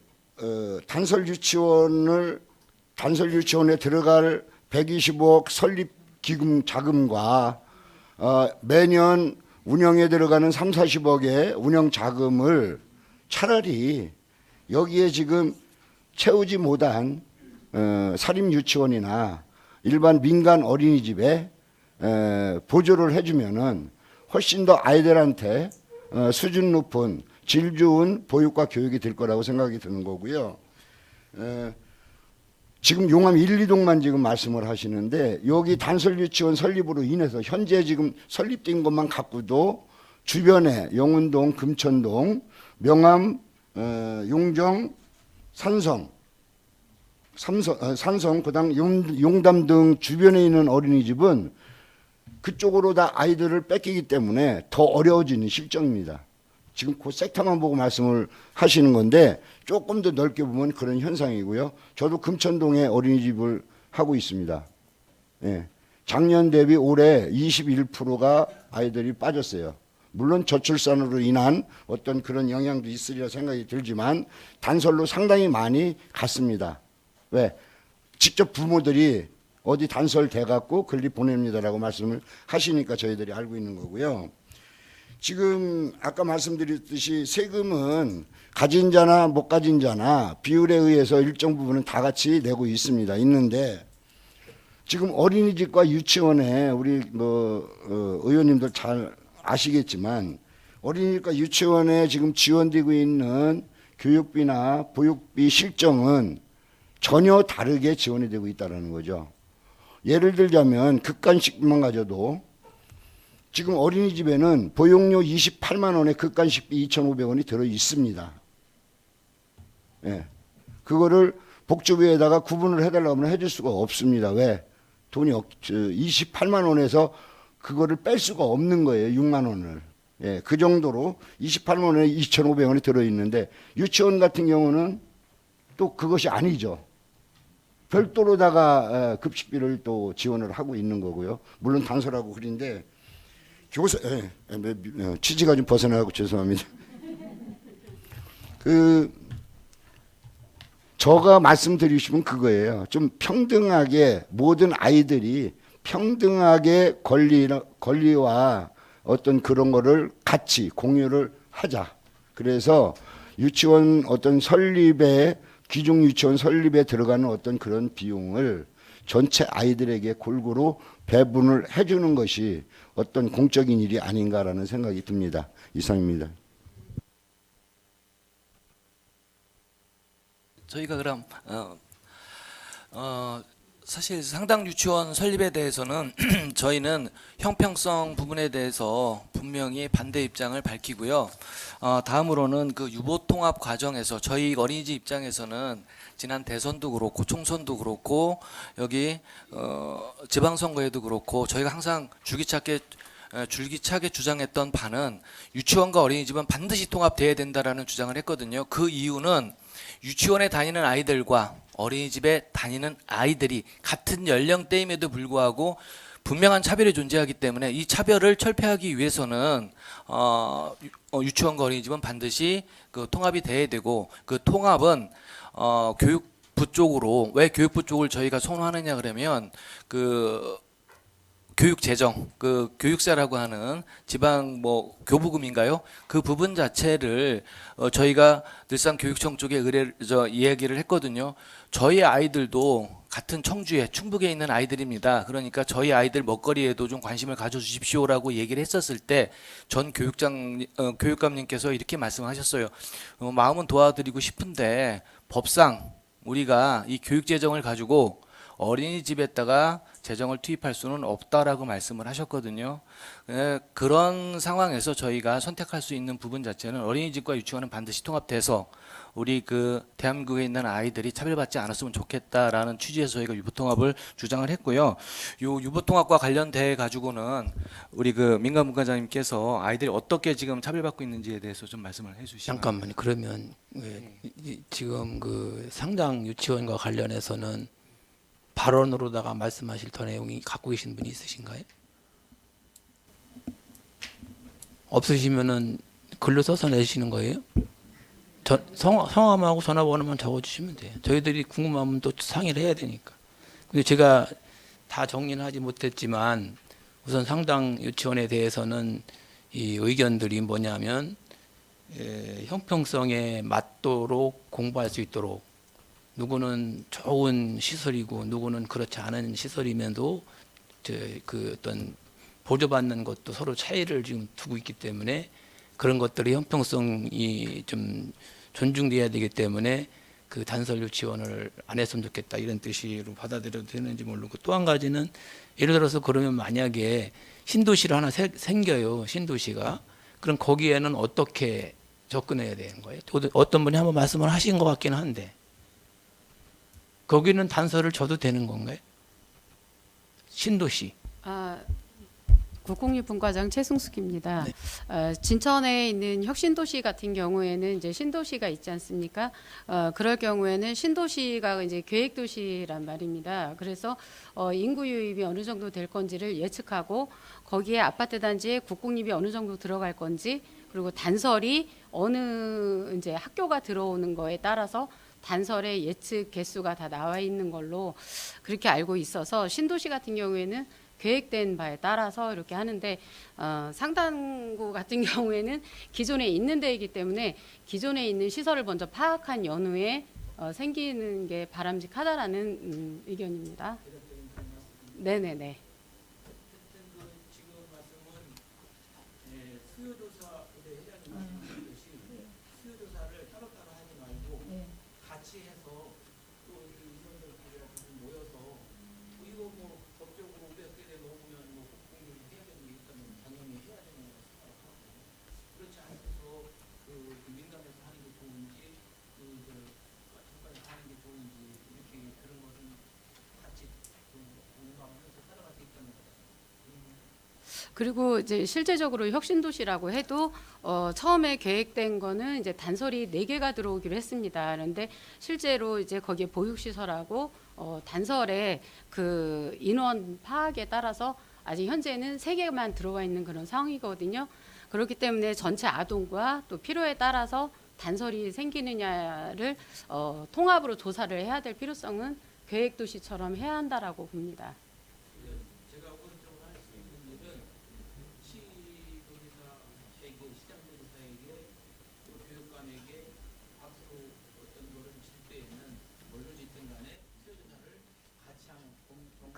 단설 유치원에 들어갈 125억 설립 기금 자금과 매년 운영에 들어가는 3, 40억의 운영 자금을 차라리 여기에 지금 채우지 못한 사립 유치원이나 일반 민간 어린이집에 보조를 해주면은 훨씬 더 아이들한테 수준 높은 질 좋은 보육과 교육이 될 거라고 생각이 드는 거고요. 지금 용암 1, 2동만 지금 말씀을 하시는데 여기 단설 유치원 설립으로 인해서 현재 지금 설립된 것만 갖고도 주변에 영운동, 금천동, 명암, 용정, 산성, 그다음 용담 등 주변에 있는 어린이집은 그쪽으로 다 아이들을 뺏기기 때문에 더 어려워지는 실정입니다. 지금 그 섹터만 보고 말씀을 하시는 건데 조금 더 넓게 보면 그런 현상이고요. 저도 금천동에 어린이집을 하고 있습니다. 예. 작년 대비 올해 21%가 아이들이 빠졌어요. 물론 저출산으로 인한 어떤 그런 영향도 있으리라 생각이 들지만 단설로 상당히 많이 갔습니다. 왜? 직접 부모들이 어디 단서를 대갖고 글리 보냅니다라고 말씀을 하시니까 저희들이 알고 있는 거고요. 지금 아까 말씀드렸듯이 세금은 가진 자나 못 가진 자나 비율에 의해서 일정 부분은 다 같이 내고 있는데 지금 어린이집과 유치원에 우리 의원님들 잘 아시겠지만 어린이집과 유치원에 지금 지원되고 있는 교육비나 보육비 실정은 전혀 다르게 지원이 되고 있다는 거죠. 예를 들자면 극간식비만 가져도 지금 어린이집에는 보육료 28만 원에 극간식비 2,500원이 들어 있습니다. 예. 그거를 복지부에다가 구분을 해달라고 하면 해줄 수가 없습니다. 왜? 돈이 28만 원에서 그거를 뺄 수가 없는 거예요. 6만 원을. 예. 그 정도로 28만 원에 2,500원이 들어 있는데 유치원 같은 경우는 또 그것이 아니죠. 별도로다가 급식비를 또 지원을 하고 있는 거고요. 물론 단서라고 그린데 교사 취지가 좀 벗어나고 죄송합니다. 저가 말씀드리고 싶은 그거예요. 좀 평등하게 모든 아이들이 평등하게 권리와 어떤 그런 거를 같이 공유를 하자. 그래서 유치원 어떤 설립에 기종 유치원 설립에 들어가는 어떤 그런 비용을 전체 아이들에게 골고루 배분을 해주는 것이 어떤 공적인 일이 아닌가라는 생각이 듭니다. 이상입니다. 저희가 그럼 사실 상당 유치원 설립에 대해서는 저희는 형평성 부분에 대해서 분명히 반대 입장을 밝히고요. 다음으로는 그 유보 통합 과정에서 저희 어린이집 입장에서는 지난 대선도 그렇고 총선도 그렇고 여기 지방선거에도 그렇고 저희가 항상 줄기차게 주장했던 바는 유치원과 어린이집은 반드시 통합돼야 된다라는 주장을 했거든요. 그 이유는 유치원에 다니는 아이들과 어린이집에 다니는 아이들이 같은 연령대임에도 불구하고 분명한 차별이 존재하기 때문에 이 차별을 철폐하기 위해서는 유치원과 어린이집은 반드시 그 통합이 돼야 되고 그 통합은 교육부 쪽으로 왜 교육부 쪽을 저희가 선호하느냐 그러면 그 교육재정, 그 교육세라고 하는 지방 교부금인가요? 그 부분 자체를 저희가 늘상 교육청 쪽에 이야기를 했거든요. 저희 아이들도 같은 청주에 충북에 있는 아이들입니다. 그러니까 저희 아이들 먹거리에도 좀 관심을 가져주십시오라고 얘기를 했었을 때 전 교육감님께서 이렇게 말씀하셨어요. 마음은 도와드리고 싶은데 법상 우리가 이 교육재정을 가지고 어린이집에다가 재정을 투입할 수는 없다라고 말씀을 하셨거든요. 그런 상황에서 저희가 선택할 수 있는 부분 자체는 어린이집과 유치원은 반드시 통합돼서 우리 그 대한민국에 있는 아이들이 차별받지 않았으면 좋겠다라는 취지에서 저희가 유보통합을 주장을 했고요. 요 유보통합과 관련돼 가지고는 우리 그 민간문과장님께서 아이들이 어떻게 지금 차별받고 있는지에 대해서 좀 말씀을 해주시면. 잠깐만요. 그러면 지금 그 상당 유치원과 관련해서는 발언으로다가 말씀하실 더 내용이 갖고 계신 분이 있으신가요? 없으시면은 글로 써서 내시는 거예요? 성함하고 전화번호만 적어주시면 돼요. 저희들이 궁금하면 또 상의를 해야 되니까. 근데 제가 다 정리는 하지 못했지만 우선 상당 유치원에 대해서는 이 의견들이 뭐냐면 형평성에 맞도록 공부할 수 있도록 누구는 좋은 시설이고 누구는 그렇지 않은 시설이면도 그 어떤 보조받는 것도 서로 차이를 지금 두고 있기 때문에 그런 것들이 형평성이 좀 존중돼야 되기 때문에 그 단설 유치원을 안 했으면 좋겠다 이런 뜻으로 받아들여도 되는지 모르고 또 한 가지는 예를 들어서 그러면 만약에 신도시를 하나 생겨요. 신도시가. 그럼 거기에는 어떻게 접근해야 되는 거예요? 어떤 분이 한번 말씀을 하신 것 같기는 한데 거기는 단서를 줘도 되는 건가요? 신도시. 국공립분과장 최승숙입니다. 네. 진천에 있는 혁신도시 같은 경우에는 이제 신도시가 있지 않습니까? 그럴 경우에는 신도시가 이제 계획도시란 말입니다. 그래서 인구 유입이 어느 정도 될 건지를 예측하고 거기에 아파트 단지에 국공립이 어느 정도 들어갈 건지 그리고 단설이 어느 이제 학교가 들어오는 거에 따라서 단설의 예측 개수가 다 나와 있는 걸로 그렇게 알고 있어서 신도시 같은 경우에는 계획된 바에 따라서 이렇게 하는데 상당구 같은 경우에는 기존에 있는 데이기 때문에 기존에 있는 시설을 먼저 파악한 연후에 생기는 게 바람직하다라는 의견입니다. 네네네. 그리고 이제 실제적으로 혁신도시라고 해도 처음에 계획된 거는 이제 단설이 4개가 들어오기로 했습니다. 그런데 실제로 이제 거기에 보육시설하고 단설의 그 인원 파악에 따라서 아직 현재는 3개만 들어와 있는 그런 상황이거든요. 그렇기 때문에 전체 아동과 또 필요에 따라서 단설이 생기느냐를 통합으로 조사를 해야 될 필요성은 계획도시처럼 해야 한다라고 봅니다.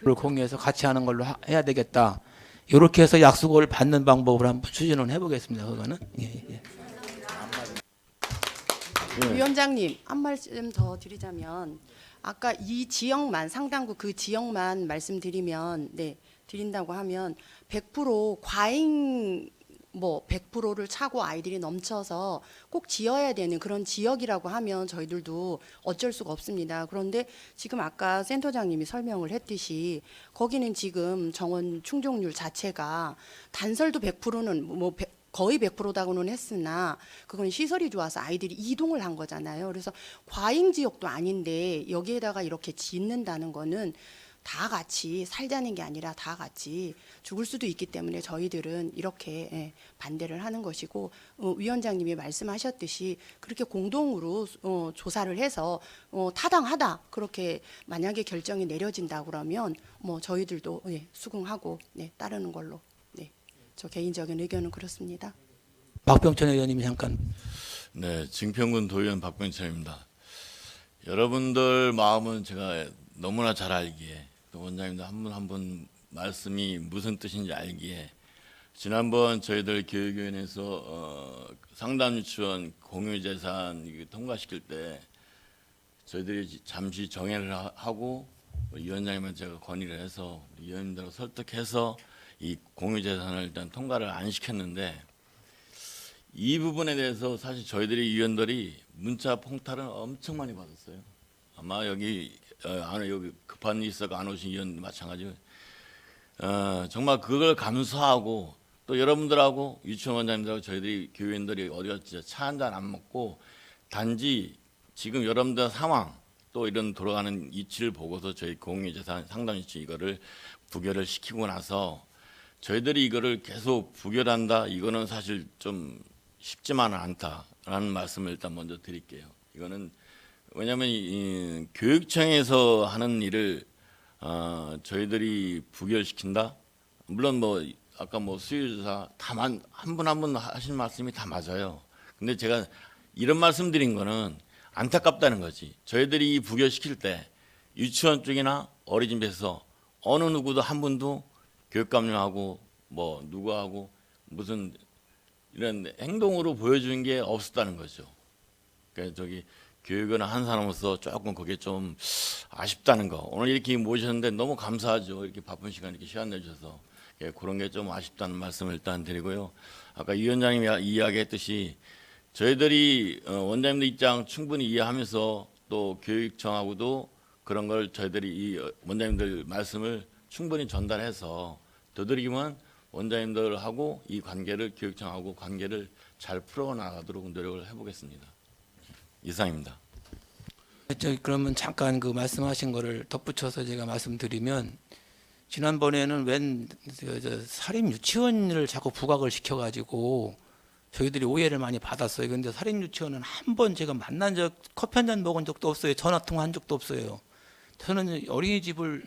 를 공유해서 같이 하는 걸로 해야 되겠다. 이렇게 해서 약속을 받는 방법을 한번 추진을 해보겠습니다. 그거는. 예. 위원장님 한 말씀 더 드리자면 아까 이 지역만 상당구 그 지역만 말씀드리면 드린다고 하면 100% 과잉 100%를 차고 아이들이 넘쳐서 꼭 지어야 되는 그런 지역이라고 하면 저희들도 어쩔 수가 없습니다. 그런데 지금 아까 센터장님이 설명을 했듯이 거기는 지금 정원 충족률 자체가 단설도 100%는 거의 100%다고는 했으나 그건 시설이 좋아서 아이들이 이동을 한 거잖아요. 그래서 과잉 지역도 아닌데 여기에다가 이렇게 짓는다는 거는 다 같이 살자는 게 아니라 다 같이 죽을 수도 있기 때문에 저희들은 이렇게 반대를 하는 것이고 위원장님이 말씀하셨듯이 그렇게 공동으로 조사를 해서 타당하다 그렇게 만약에 결정이 내려진다 그러면 저희들도 수긍하고 따르는 걸로 저 개인적인 의견은 그렇습니다. 박병천 의원님이 잠깐. 네, 증평군 도의원 박병철입니다. 여러분들 마음은 제가 너무나 잘 알기에 또 원장님도 한 분 한 분 말씀이 무슨 뜻인지 알기에 지난번 저희들 교육위원회에서 상담유치원 공유재산 통과시킬 때 저희들이 잠시 정회를 하고 위원장님한테 제가 건의를 해서 위원님들하고 설득해서 이 공유재산을 일단 통과를 안 시켰는데 이 부분에 대해서 사실 저희들이 위원들이 문자 폭탄을 엄청 많이 받았어요. 아마 여기 여기 급한 일 있어서 안 오신 위원도 마찬가지고 정말 그걸 감수하고 또 여러분들하고 유치원 원장님들하고 저희들이 교員들이 어디 갔지 차 한 잔 안 먹고 단지 지금 여러분들 상황 또 이런 돌아가는 이치를 보고서 저희 공유재산 상담유치 이거를 부결을 시키고 나서 저희들이 이거를 계속 부결한다 이거는 사실 좀 쉽지만은 않다라는 말씀을 일단 먼저 드릴게요. 이거는 왜냐하면 이 교육청에서 하는 일을 저희들이 부결시킨다. 물론 아까 수요조사 다만 한 분 한 분 하신 말씀이 다 맞아요. 근데 제가 이런 말씀드린 거는 안타깝다는 거지. 저희들이 부결시킬 때 유치원 쪽이나 어린이집에서 어느 누구도 한 분도 교육감님하고 누구하고 무슨 이런 행동으로 보여주는 게 없었다는 거죠. 그러니까 교육을 한 사람으로서 조금 그게 좀 아쉽다는 거. 오늘 이렇게 모셨는데 너무 감사하죠. 이렇게 바쁜 시간 이렇게 시간 내주셔서 그런 게 좀 아쉽다는 말씀을 일단 드리고요. 아까 이 위원장님이 이야기했듯이 저희들이 원장님들 입장 충분히 이해하면서 또 교육청하고도 그런 걸 저희들이 이 원장님들 말씀을 충분히 전달해서 되도록이면 원장님들하고 이 관계를 교육청하고 관계를 잘 풀어나가도록 노력을 해보겠습니다. 이상입니다. 그러면 잠깐 그 말씀하신 거를 덧붙여서 제가 말씀드리면 지난번에는 웬 사립 유치원을 자꾸 부각을 시켜가지고 저희들이 오해를 많이 받았어요. 근데 사립 유치원은 한 번 제가 만난 적, 커피 한 잔 먹은 적도 없어요. 전화 통화한 적도 없어요. 저는 어린이집을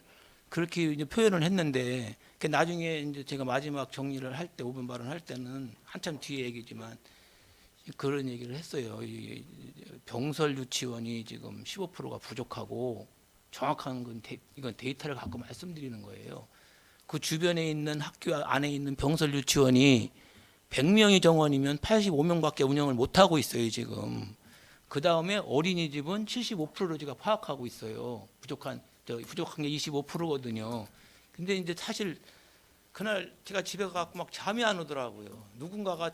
그렇게 이제 표현을 했는데 나중에 이제 제가 마지막 정리를 할 때 5분 발언할 때는 한참 뒤에 얘기지만 그런 얘기를 했어요. 이 병설 유치원이 지금 15%가 부족하고 정확한 건 이건 데이터를 갖고 말씀드리는 거예요. 그 주변에 있는 학교 안에 있는 병설 유치원이 100명이 정원이면 85명밖에 운영을 못 하고 있어요, 지금. 그 다음에 어린이집은 75%를 제가 파악하고 있어요. 부족한 게 25%거든요. 근데 이제 사실 그날 제가 집에 가고 막 잠이 안 오더라고요. 누군가가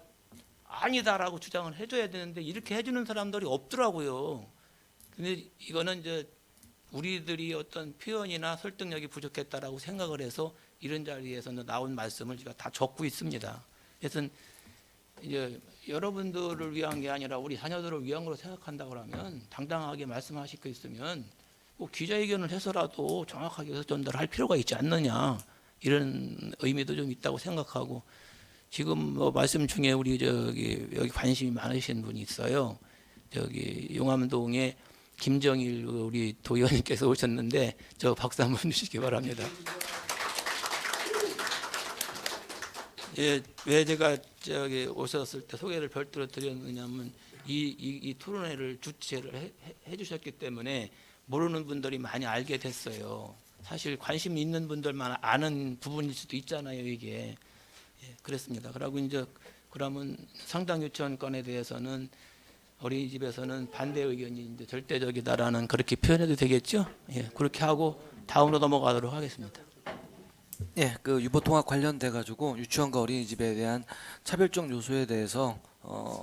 아니다라고 주장을 해줘야 되는데 이렇게 해주는 사람들이 없더라고요. 근데 이거는 이제 우리들이 어떤 표현이나 설득력이 부족했다라고 생각을 해서 이런 자리에서는 나온 말씀을 제가 다 적고 있습니다. 그래서 이제 여러분들을 위한 게 아니라 우리 자녀들을 위한 거로 생각한다 그러면 당당하게 말씀하실 거 있으면 꼭 기자회견을 해서라도 정확하게 전달할 필요가 있지 않느냐 이런 의미도 좀 있다고 생각하고 지금 뭐 말씀 중에 우리 여기 관심이 많으신 분이 있어요. 용암동에 김정일 우리 도의원님께서 오셨는데 저 박수 한번 주시기 바랍니다. 예, 왜 제가 오셨을 때 소개를 별도로 드렸느냐면 이 토론회를 주최를 해주셨기 때문에 모르는 분들이 많이 알게 됐어요. 사실 관심 있는 분들만 아는 부분일 수도 있잖아요, 이게. 예, 그렇습니다. 그러고 이제 그러면 상당 유치원권에 대해서는 어린이집에서는 반대 의견이 이제 절대적이다라는 그렇게 표현해도 되겠죠? 예, 그렇게 하고 다음으로 넘어가도록 하겠습니다. 예, 그 유보통합 관련돼 가지고 유치원과 어린이집에 대한 차별적 요소에 대해서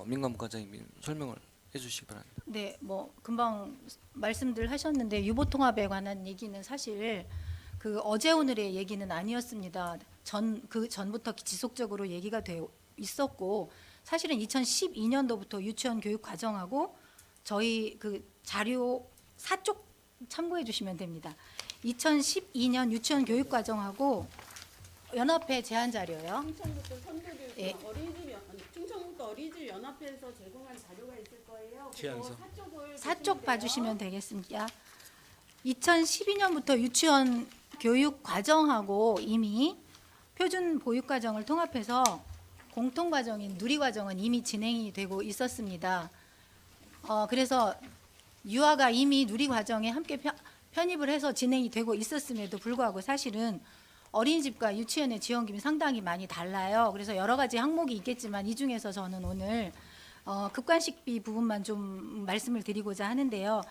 민감과장님 설명을 해주시기 바랍니다. 네, 뭐 금방 말씀들 하셨는데 유보통합에 관한 얘기는 사실 그 어제 오늘의 얘기는 아니었습니다. 그 전부터 지속적으로 얘기가 돼 있었고 사실은 2012년도부터 유치원 교육 과정하고 저희 그 자료 4쪽 참고해 주시면 됩니다. 2012년 유치원 교육 과정하고 연합회 제안 자료요. 충청북도 선교교육 예. 충청북도 어린이집 연합회에서 제공한 자료가 있을 거예요. 제안서. 4쪽 봐주시면 되겠습니다. 2012년부터 유치원 교육 과정하고 이미 표준 보육 과정을 통합해서 공통 과정인 누리 과정은 이미 진행이 되고 있었습니다. 그래서 유아가 이미 누리 과정에 함께 편입을 해서 진행이 되고 있었음에도 불구하고 사실은 어린이집과 유치원의 지원금이 상당히 많이 달라요. 그래서 여러 가지 항목이 있겠지만 이 중에서 저는 오늘 급간식비 부분만 좀 말씀을 드리고자 하는데요.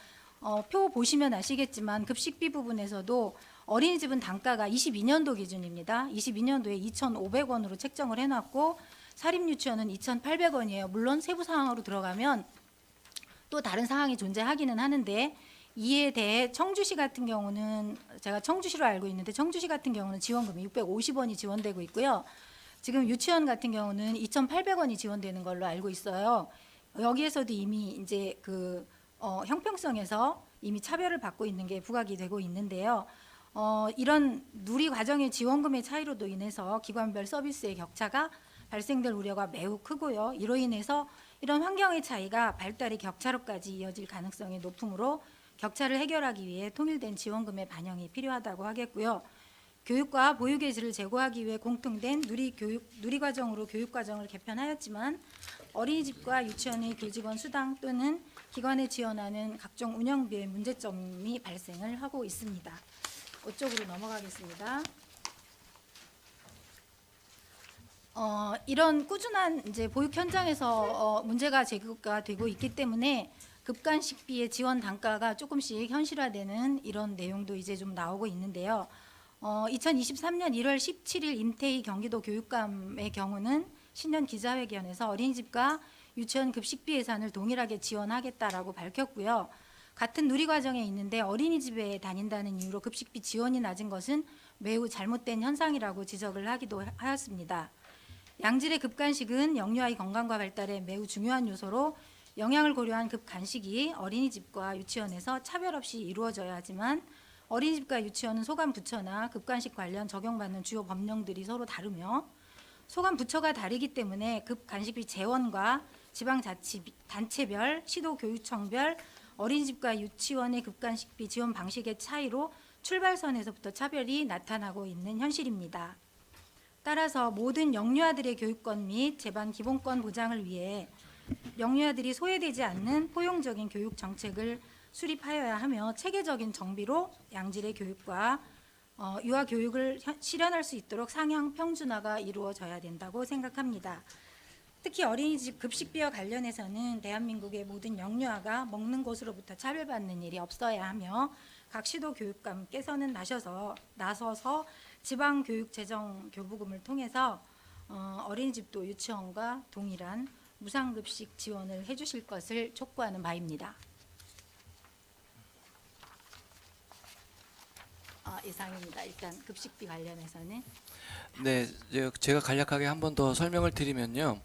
표 보시면 아시겠지만 급식비 부분에서도 어린이집은 단가가 22년도 기준입니다. 22년도에 2,500원으로 책정을 해놨고 사립유치원은 2,800원이에요. 물론 세부 사항으로 들어가면 또 다른 사항이 존재하기는 하는데 이에 대해 청주시 같은 경우는 제가 청주시로 알고 있는데 청주시 같은 경우는 지원금이 650원이 지원되고 있고요. 지금 유치원 같은 경우는 2,800원이 지원되는 걸로 알고 있어요. 여기에서도 이미 이제 그 형평성에서 이미 차별을 받고 있는 게 부각이 되고 있는데요. 이런 누리 과정의 지원금의 차이로도 인해서 기관별 서비스의 격차가 발생될 우려가 매우 크고요. 이로 인해서 이런 환경의 차이가 발달의 격차로까지 이어질 가능성이 높으므로 격차를 해결하기 위해 통일된 지원금의 반영이 필요하다고 하겠고요. 교육과 보육의 질을 제고하기 위해 공통된 누리 과정으로 교육 과정을 개편하였지만 어린이집과 유치원의 교직원 수당 또는 기관에 지원하는 각종 운영비의 문제점이 발생을 하고 있습니다. 이쪽으로 넘어가겠습니다. 이런 꾸준한 이제 보육 현장에서 문제가 제기가 되고 있기 때문에 급간식비의 지원 단가가 조금씩 현실화되는 이런 내용도 이제 좀 나오고 있는데요. 2023년 1월 17일 임태희 경기도 교육감의 경우는 신년 기자회견에서 어린이집과 유치원 급식비 예산을 동일하게 지원하겠다라고 밝혔고요. 같은 누리 과정에 있는데 어린이집에 다닌다는 이유로 급식비 지원이 낮은 것은 매우 잘못된 현상이라고 지적을 하기도 하였습니다. 양질의 급간식은 영유아의 건강과 발달에 매우 중요한 요소로 영양을 고려한 급간식이 어린이집과 유치원에서 차별 없이 이루어져야 하지만 어린이집과 유치원은 소관 부처나 급간식 관련 적용받는 주요 법령들이 서로 다르며 소관 부처가 다르기 때문에 급간식비 재원과 지방자치단체별, 시도교육청별, 어린이집과 유치원의 급간식비 지원 방식의 차이로 출발선에서부터 차별이 나타나고 있는 현실입니다. 따라서 모든 영유아들의 교육권 및 재반 기본권 보장을 위해 영유아들이 소외되지 않는 포용적인 교육 정책을 수립하여야 하며 체계적인 정비로 양질의 교육과 유아 교육을 실현할 수 있도록 상향 평준화가 이루어져야 된다고 생각합니다. 특히 어린이집 급식비와 관련해서는 대한민국의 모든 영유아가 먹는 것으로부터 차별받는 일이 없어야 하며 각 시도 교육감께서는 나서서 지방교육재정 교부금을 통해서 어린이집도 유치원과 동일한 무상급식 지원을 해주실 것을 촉구하는 바입니다. 이상입니다. 일단 급식비 관련해서는. 네, 제가 간략하게 한 번 더 설명을 드리면요.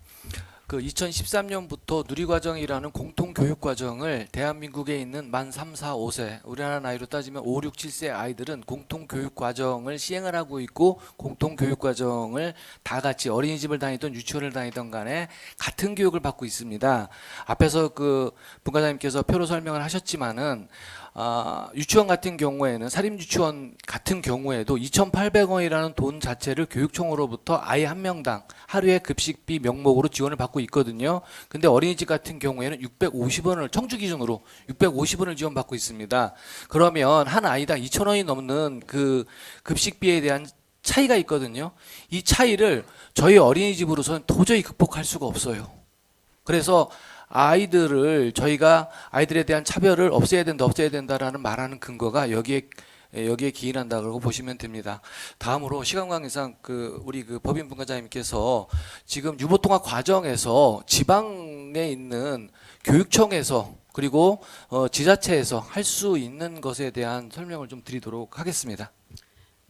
그 2013년부터 누리과정이라는 공통교육과정을 대한민국에 있는 만 3, 4, 5세, 우리나라 나이로 따지면 5, 6, 7세 아이들은 공통교육과정을 시행을 하고 있고 공통교육과정을 다 같이 어린이집을 다니던 유치원을 다니던 간에 같은 교육을 받고 있습니다. 앞에서 그 분과장님께서 표로 설명을 하셨지만은 유치원 같은 경우에는 사립유치원 같은 경우에도 2,800원이라는 돈 자체를 교육청으로부터 아이 한 명당 하루에 급식비 명목으로 지원을 받고 있거든요. 근데 어린이집 같은 경우에는 650원을 청주 기준으로 650원을 지원받고 있습니다. 그러면 한 아이당 2,000원이 넘는 그 급식비에 대한 차이가 있거든요. 이 차이를 저희 어린이집으로서는 도저히 극복할 수가 없어요. 그래서 아이들을 저희가 아이들에 대한 차별을 없애야 된다라는 말하는 근거가 여기에 기인한다고 보시면 됩니다. 다음으로 시간 관계상 우리 법인 분과장님께서 지금 유보통합 과정에서 지방에 있는 교육청에서 그리고 지자체에서 할 수 있는 것에 대한 설명을 좀 드리도록 하겠습니다.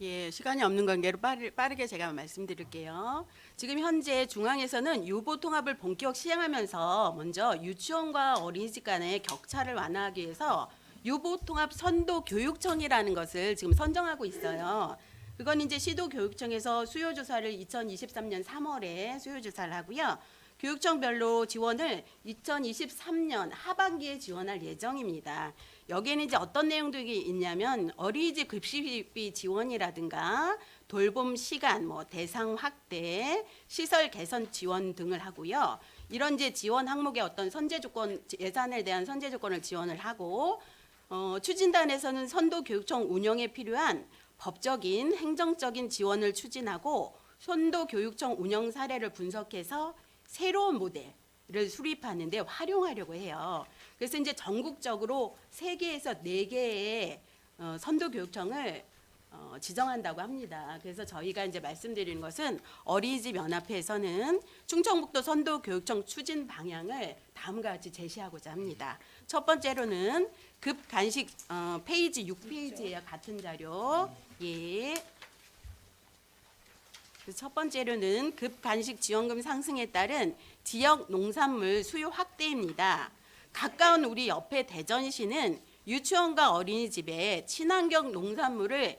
예, 시간이 없는 관계로 빠르게 제가 말씀드릴게요. 지금 현재 중앙에서는 유보 통합을 본격 시행하면서 먼저 유치원과 어린이집 간의 격차를 완화하기 위해서 유보 통합 선도 교육청이라는 것을 지금 선정하고 있어요. 그건 이제 시도 교육청에서 수요 조사를 2023년 3월에 수요 조사를 하고요. 교육청별로 지원을 2023년 하반기에 지원할 예정입니다. 여기에는 이제 어떤 내용들이 있냐면 어린이집 급식비 지원이라든가 돌봄 시간, 대상 확대, 시설 개선 지원 등을 하고요. 이런 이제 지원 항목의 어떤 선제 조건, 예산에 대한 선제 조건을 지원을 하고 추진단에서는 선도 교육청 운영에 필요한 법적인, 행정적인 지원을 추진하고 선도 교육청 운영 사례를 분석해서 새로운 모델을 수립하는데 활용하려고 해요. 그래서 이제 전국적으로 3개에서 4개의 선도 교육청을 지정한다고 합니다. 그래서 저희가 이제 말씀드리는 것은 어린이집 연합회에서는 충청북도 선도 교육청 추진 방향을 다음과 같이 제시하고자 합니다. 첫 번째로는 급간식 페이지 6페이지예요. 같은 자료. 예. 첫 번째로는 급간식 지원금 상승에 따른 지역 농산물 수요 확대입니다. 가까운 우리 옆에 대전시는 유치원과 어린이집에 친환경 농산물을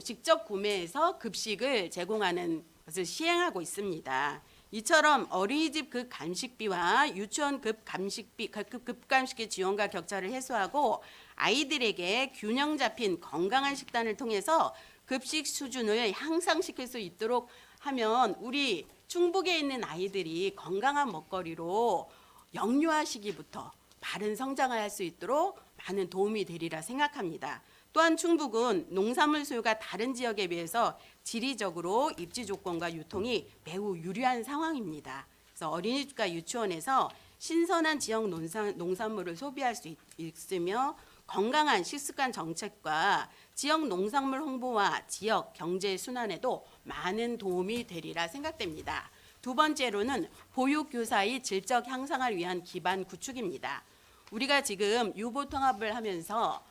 직접 구매해서 급식을 제공하는 것을 시행하고 있습니다. 이처럼 어린이집 급간식비와 유치원 급간식비 지원과 격차를 해소하고 아이들에게 균형 잡힌 건강한 식단을 통해서 급식 수준을 향상시킬 수 있도록 하면 우리 충북에 있는 아이들이 건강한 먹거리로 영유아 시기부터 바른 성장을 할 수 있도록 많은 도움이 되리라 생각합니다. 또한 충북은 농산물 수요가 다른 지역에 비해서 지리적으로 입지 조건과 유통이 매우 유리한 상황입니다. 그래서 어린이집과 유치원에서 신선한 지역 농산물을 소비할 수 있으며 건강한 식습관 정책과 지역 농산물 홍보와 지역 경제 순환에도 많은 도움이 되리라 생각됩니다. 두 번째로는 보육교사의 질적 향상을 위한 기반 구축입니다. 우리가 지금 유보 통합을 하면서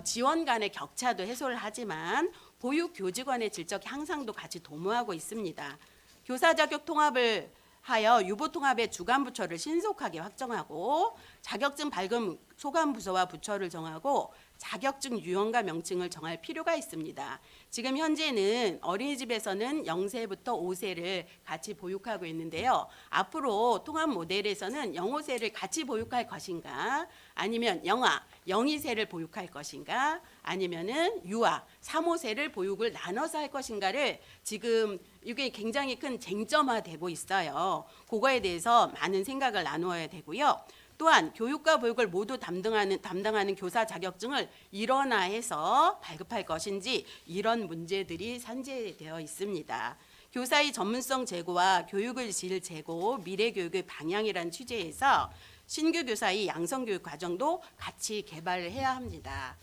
지원 간의 격차도 해소를 하지만 보육교직원의 질적 향상도 같이 도모하고 있습니다. 교사 자격 통합을 하여 유보 통합의 주관 부처를 신속하게 확정하고 자격증 발급 소관 부서와 부처를 정하고 자격증 유형과 명칭을 정할 필요가 있습니다. 지금 현재는 어린이집에서는 0세부터 5세를 같이 보육하고 있는데요. 앞으로 통합 모델에서는 0~5세를 같이 보육할 것인가, 아니면 영아 0~2세를 보육할 것인가, 아니면은 유아 3~5세를 보육을 나눠서 할 것인가를 지금 이게 굉장히 큰 쟁점화되고 있어요. 그거에 대해서 많은 생각을 나누어야 되고요. 또한 교육과 보육을 모두 담당하는 교사 자격증을 일원화해서 발급할 것인지 이런 문제들이 산재되어 있습니다. 교사의 전문성 제고와 교육의 질 제고, 미래 교육의 방향이라는 취지에서 신규 교사의 양성교육 과정도 같이 개발을 해야 합니다.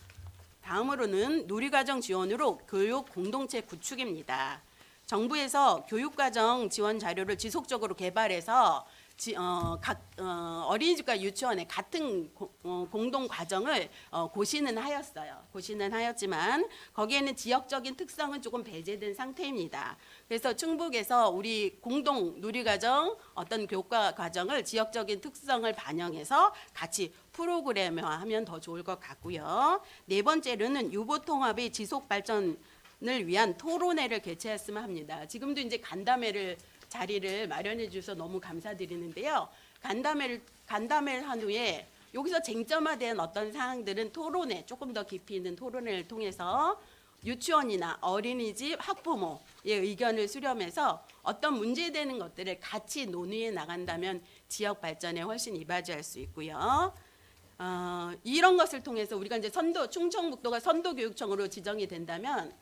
다음으로는 누리과정 지원으로 교육 공동체 구축입니다. 정부에서 교육과정 지원 자료를 지속적으로 개발해서 각 어린이집과 유치원의 같은 공동 과정을 고시는 하였어요. 고시는 하였지만 거기에는 지역적인 특성은 조금 배제된 상태입니다. 그래서 충북에서 우리 공동 누리과정 어떤 교과 과정을 지역적인 특성을 반영해서 같이 프로그램화하면 더 좋을 것 같고요. 네 번째로는 유보통합의 지속 발전을 위한 토론회를 개최했으면 합니다. 지금도 이제 간담회를 자리를 마련해 주셔서 너무 감사드리는데요. 간담회를 한 후에 여기서 쟁점화된 어떤 사항들은 토론회, 조금 더 깊이 있는 토론회를 통해서 유치원이나 어린이집 학부모의 의견을 수렴해서 어떤 문제되는 것들을 같이 논의해 나간다면 지역 발전에 훨씬 이바지할 수 있고요. 이런 것을 통해서 우리가 이제 충청북도가 선도교육청으로 지정이 된다면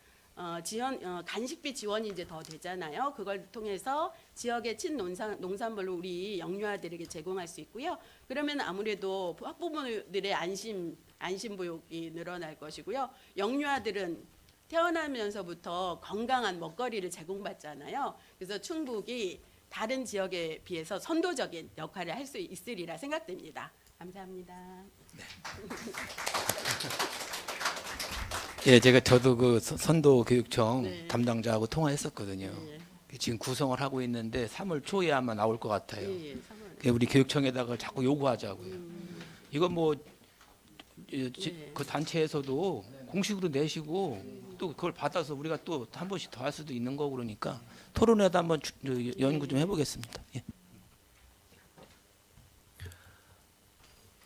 간식비 지원이 이제 더 되잖아요. 그걸 통해서 지역의 친농산물로 우리 영유아들에게 제공할 수 있고요. 그러면 아무래도 학부모들의 안심보육이 늘어날 것이고요. 영유아들은 태어나면서부터 건강한 먹거리를 제공받잖아요. 그래서 충북이 다른 지역에 비해서 선도적인 역할을 할 수 있으리라 생각됩니다. 감사합니다. 예, 저도 그 선도교육청 네. 담당자하고 통화했었거든요. 예, 지금 구성을 하고 있는데 3월 초에 아마 나올 것 같아요. 예, 우리 교육청에다가 자꾸 요구하자고요. 이거 뭐 네. 그 단체에서도 공식으로 내시고 또 그걸 받아서 우리가 또 한 번씩 더 할 수도 있는 거고 그러니까 토론회도 한번 연구 좀 해보겠습니다. 예.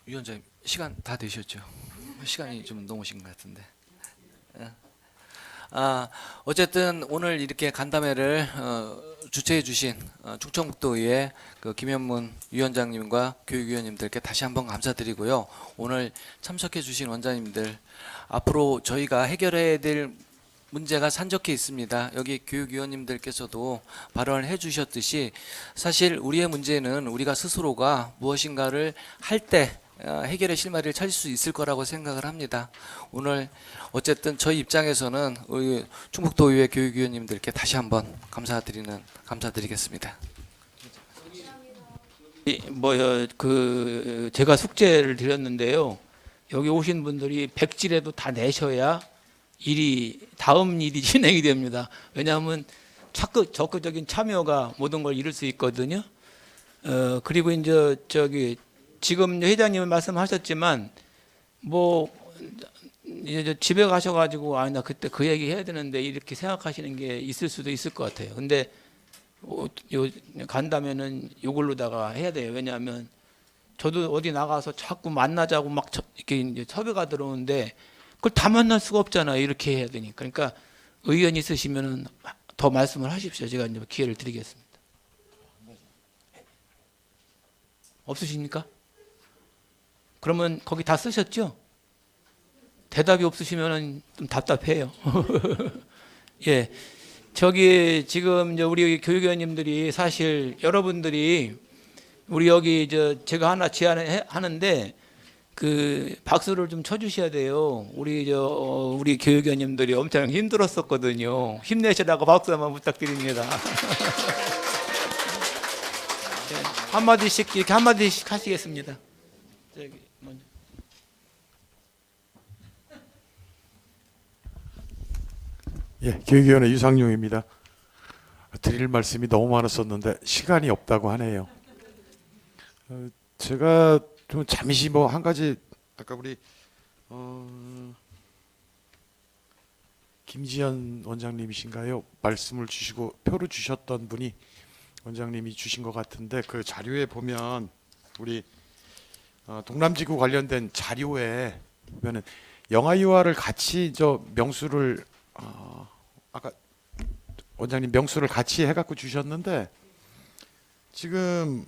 위원장님 시간 다 되셨죠? 시간이 좀 넘으신 것 같은데. 어쨌든 오늘 이렇게 간담회를 주최해 주신 충청북도의회 그 김현문 위원장님과 교육위원님들께 다시 한번 감사드리고요. 오늘 참석해 주신 원장님들, 앞으로 저희가 해결해야 될 문제가 산적해 있습니다. 여기 교육위원님들께서도 발언을 해주셨듯이 사실 우리의 문제는 우리가 스스로가 무엇인가를 할 때 해결의 실마리를 찾을 수 있을 거라고 생각을 합니다. 오늘 어쨌든 저희 입장에서는 충북도의회 교육위원님들께 다시 한번 감사드리겠습니다. 제가 숙제를 드렸는데요. 여기 오신 분들이 백지라도 다 내셔야 다음 일이 진행이 됩니다. 왜냐하면 적극적인 참여가 모든 걸 이룰 수 있거든요. 그리고 이제 지금 회장님은 말씀하셨지만 이제 집에 가셔가지고 나 그때 그 얘기 해야 되는데 이렇게 생각하시는 게 있을 수도 있을 것 같아요. 근데 간다면은 이걸로다가 해야 돼요. 왜냐하면 저도 어디 나가서 자꾸 만나자고 막 이렇게 이제 섭외가 들어오는데 그걸 다 만날 수가 없잖아요. 이렇게 해야 되니까. 그러니까 의견 있으시면은 더 말씀을 하십시오. 제가 이제 기회를 드리겠습니다. 없으십니까? 그러면 거기 다 쓰셨죠? 대답이 없으시면은 좀 답답해요. 예. 지금 이제 우리 교육위원님들이 사실 여러분들이 우리 여기 제가 하나 제안하는데 그 박수를 좀 쳐주셔야 돼요. 우리 교육위원님들이 엄청 힘들었었거든요. 힘내시라고 박수 한번 부탁드립니다. 네, 한마디씩 이렇게 한마디씩 하시겠습니다. 먼저. 예, 교육위원회 유상용입니다. 드릴 말씀이 너무 많았었는데 시간이 없다고 하네요. 제가 좀 잠시 한 가지 아까 우리 김지연 원장님이신가요? 말씀을 주시고 표를 주셨던 분이 원장님이 주신 것 같은데 그 자료에 보면 우리 동남지구 관련된 자료에 보면은 영아유아를 같이 저 명수를 아까 원장님 명수를 같이 해갖고 주셨는데 지금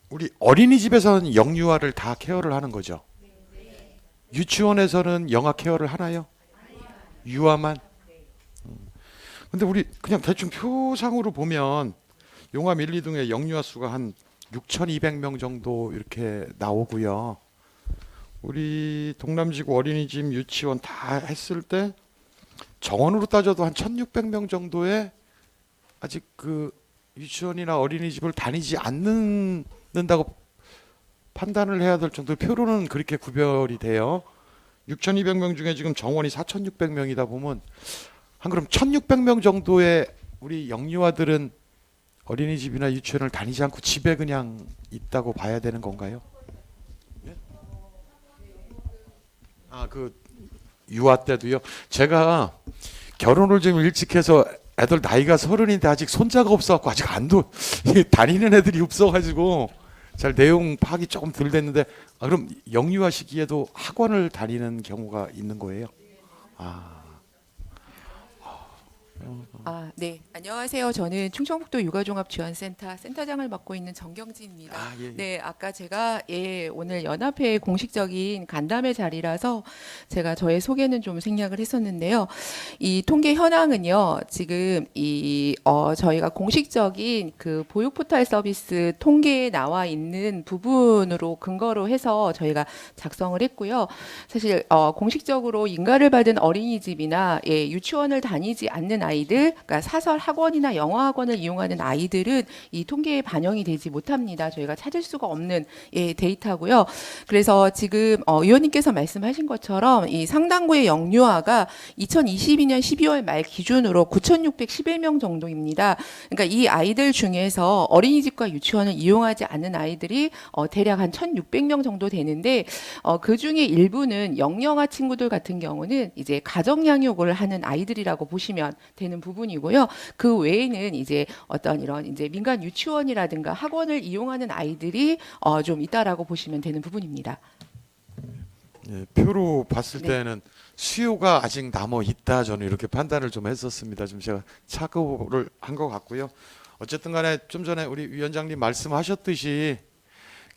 우리 어린이집에서는 영유아를 다 케어를 하는 거죠? 유치원에서는 영아 케어를 하나요? 유아만? 근데 우리 그냥 대충 표상으로 보면 용암 1, 2등의 영유아 수가 한 6,200명 정도 이렇게 나오고요. 우리 동남지구 어린이집 유치원 다 했을 때 정원으로 따져도 한 1,600명 정도의 아직 그 유치원이나 어린이집을 다니지 않는다고 판단을 해야 될 정도의 표로는 그렇게 구별이 돼요. 6,200명 중에 지금 정원이 4,600명이다 보면 한 그럼 1,600명 정도의 우리 영유아들은 어린이집이나 유치원을 다니지 않고 집에 그냥 있다고 봐야 되는 건가요? 그 유아 때도요. 제가 결혼을 좀 일찍 해서 애들 나이가 30인데 아직 손자가 없어갖고 아직 안도 다니는 애들이 없어가지고 잘 내용 파악이 조금 덜 됐는데 그럼 영유아 시기에도 학원을 다니는 경우가 있는 거예요? 네. 안녕하세요. 저는 충청북도 육아종합지원센터 센터장을 맡고 있는 정경진입니다. 예. 네, 아까 제가 오늘 연합회의 공식적인 간담회 자리라서 제가 저의 소개는 좀 생략을 했었는데요. 이 통계 현황은요. 지금 저희가 공식적인 그 보육 포털 서비스 통계에 나와 있는 부분으로 근거로 해서 저희가 작성을 했고요. 사실 공식적으로 인가를 받은 어린이집이나 유치원을 다니지 않는 아이들, 그러니까 사설 학원이나 영어 학원을 이용하는 아이들은 이 통계에 반영이 되지 못합니다. 저희가 찾을 수가 없는 데이터고요. 그래서 지금 의원님께서 말씀하신 것처럼 이 상당부의 영유아가 2022년 12월 말 기준으로 9,611명 정도입니다. 그러니까 이 아이들 중에서 어린이집과 유치원을 이용하지 않는 아이들이 대략 한 1,600명 정도 되는데 그 중에 일부는 영영아 친구들 같은 경우는 이제 가정 양육을 하는 아이들이라고 보시면 되는 부분이고요. 그 외에는 이제 어떤 이런 이제 민간 유치원이라든가 학원을 이용하는 아이들이 좀 있다라고 보시면 되는 부분입니다. 예, 표로 봤을 네. 때는 수요가 아직 남아 있다 저는 이렇게 판단을 좀 했었습니다. 좀 제가 착오를 한 것 같고요. 어쨌든 간에 좀 전에 우리 위원장님 말씀하셨듯이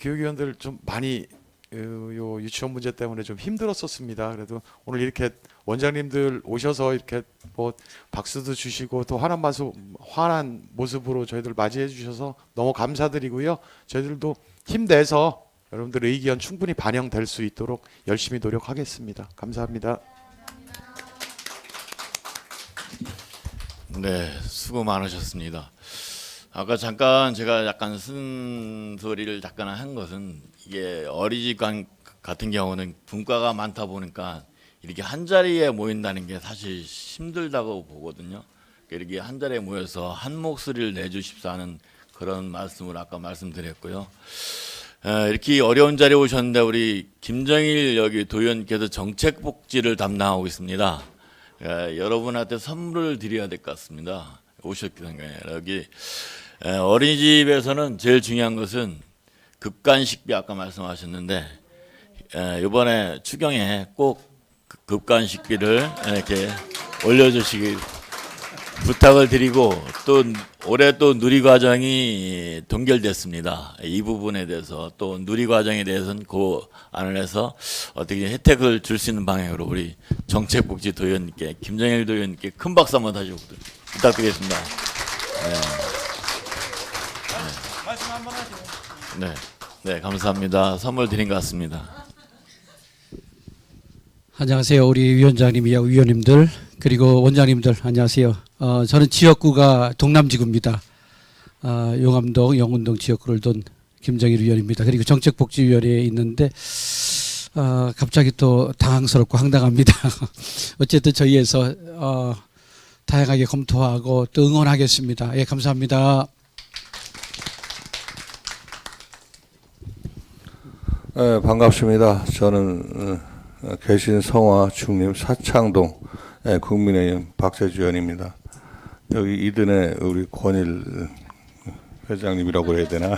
교육위원들 좀 많이 요 유치원 문제 때문에 좀 힘들었었습니다. 그래도 오늘 이렇게 원장님들 오셔서 이렇게 뭐 박수도 주시고 또 환한 모습으로 저희들 맞이해 주셔서 너무 감사드리고요. 저희들도 힘내서 여러분들 의견 충분히 반영될 수 있도록 열심히 노력하겠습니다. 감사합니다. 네, 수고 많으셨습니다. 아까 잠깐 제가 약간 쓴소리를 잠깐 한 것은 이게 어린이집 같은 경우는 분과가 많다 보니까 이렇게 한 자리에 모인다는 게 사실 힘들다고 보거든요. 이렇게 한 자리에 모여서 한 목소리를 내주십사 하는 그런 말씀을 아까 말씀드렸고요. 이렇게 어려운 자리에 오셨는데 우리 김정일 여기 도의원께서 정책복지를 담당하고 있습니다. 여러분한테 선물을 드려야 될 것 같습니다. 오셨기 때문에 여기 어린이집에서는 제일 중요한 것은 급간식비 아까 말씀하셨는데 이번에 추경에 꼭 급간식비를 이렇게 올려주시기 부탁을 드리고 또 올해 또 누리과정이 동결됐습니다. 이 부분에 대해서 또 누리과정에 대해서는 그 안에서 어떻게 혜택을 줄 수 있는 방향으로 우리 정책복지 도의원님께 김정일 도의원님께 큰 박수 한번 다시 부탁드리겠습니다. 말씀 한번 하세요. 네, 감사합니다. 선물 드린 것 같습니다. 안녕하세요. 우리 위원장님이야 위원님들 그리고 원장님들 안녕하세요. 저는 지역구가 동남지구입니다. 용암동, 영운동 지역구를 돈 김정일 위원입니다. 그리고 정책복지위원회에 있는데 갑자기 또 당황스럽고 황당합니다. 어쨌든 저희에서 다양하게 검토하고 또 응원하겠습니다. 예, 감사합니다. 네, 반갑습니다. 저는 계신 성화 중림 사창동 국민의힘 박세주 의원입니다. 여기 이든의 우리 권일 회장님이라고 해야 되나?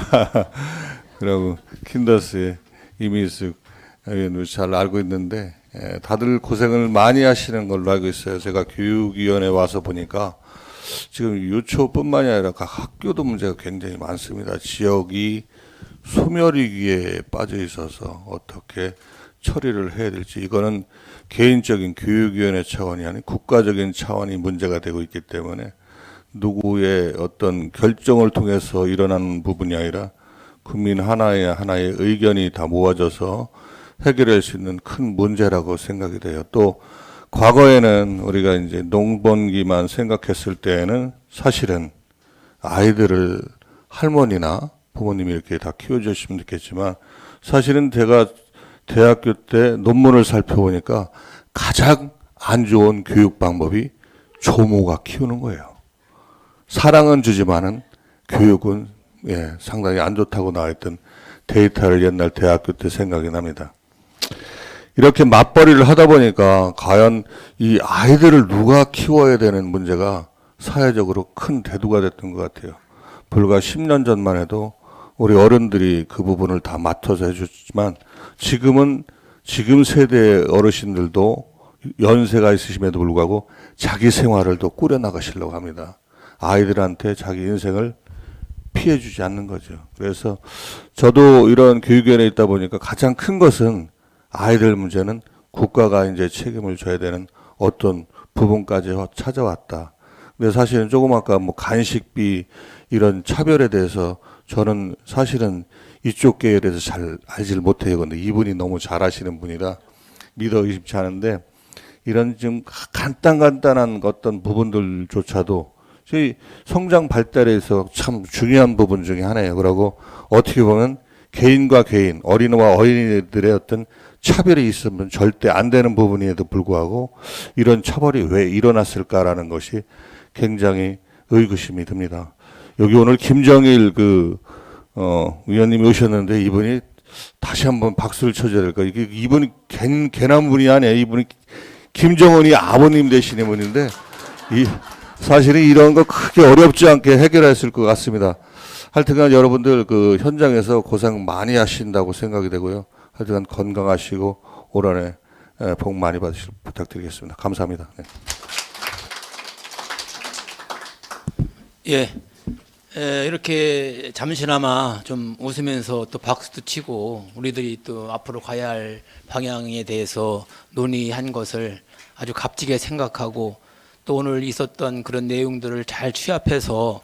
그리고 킨더스의 이민숙 의원을 잘 알고 있는데 다들 고생을 많이 하시는 걸로 알고 있어요. 제가 교육위원회 와서 보니까 지금 유초뿐만이 아니라 각 학교도 문제가 굉장히 많습니다. 지역이 소멸위기에 빠져 있어서 어떻게 처리를 해야 될지, 이거는 개인적인 교육위원회 차원이 아닌 국가적인 차원이 문제가 되고 있기 때문에 누구의 어떤 결정을 통해서 일어나는 부분이 아니라 국민 하나의 의견이 다 모아져서 해결할 수 있는 큰 문제라고 생각이 돼요. 또 과거에는 우리가 이제 농번기만 생각했을 때에는 사실은 아이들을 할머니나 부모님이 이렇게 다 키워주시면 좋겠지만, 사실은 제가 대학교 때 논문을 살펴보니까 가장 안 좋은 교육 방법이 조모가 키우는 거예요. 사랑은 주지만은 교육은 상당히 안 좋다고 나와있던 데이터를 옛날 대학교 때 생각이 납니다. 이렇게 맞벌이를 하다 보니까 과연 이 아이들을 누가 키워야 되는 문제가 사회적으로 큰 대두가 됐던 것 같아요. 불과 10년 전만 해도 우리 어른들이 그 부분을 다 맡아서 해줬지만, 지금은 지금 세대의 어르신들도 연세가 있으심에도 불구하고 자기 생활을 또 꾸려나가시려고 합니다. 아이들한테 자기 인생을 피해주지 않는 거죠. 그래서 저도 이런 교육위원회에 있다 보니까 가장 큰 것은 아이들 문제는 국가가 이제 책임을 져야 되는 어떤 부분까지 찾아왔다. 근데 사실은 조금 아까 뭐 간식비 이런 차별에 대해서 저는 사실은 이쪽 계열에 대해서 잘 알지를 못해요. 근데 이분이 너무 잘 아시는 분이라 믿어 의심치 않은데, 이런 좀 간단한 어떤 부분들조차도 저희 성장 발달에서 참 중요한 부분 중에 하나예요. 그러고 어떻게 보면 개인과 개인, 어린이와 어린이들의 어떤 차별이 있으면 절대 안 되는 부분임에도 불구하고 이런 차별이 왜 일어났을까라는 것이 굉장히 의구심이 듭니다. 여기 오늘 김정일 위원님이 오셨는데, 이분이 다시 한번 박수를 쳐줘야 될 거예요. 이분이 괜한 분이 아니에요. 이분이 김정은이 아버님 되시는 분인데, 사실은 이런 거 크게 어렵지 않게 해결했을 것 같습니다. 하여튼간 여러분들 그 현장에서 고생 많이 하신다고 생각이 되고요. 하여튼간 건강하시고 올 한해 복 많이 받으시길 부탁드리겠습니다. 감사합니다. 네. 이렇게 잠시나마 좀 웃으면서 또 박수도 치고 우리들이 또 앞으로 가야 할 방향에 대해서 논의한 것을 아주 값지게 생각하고, 또 오늘 있었던 그런 내용들을 잘 취합해서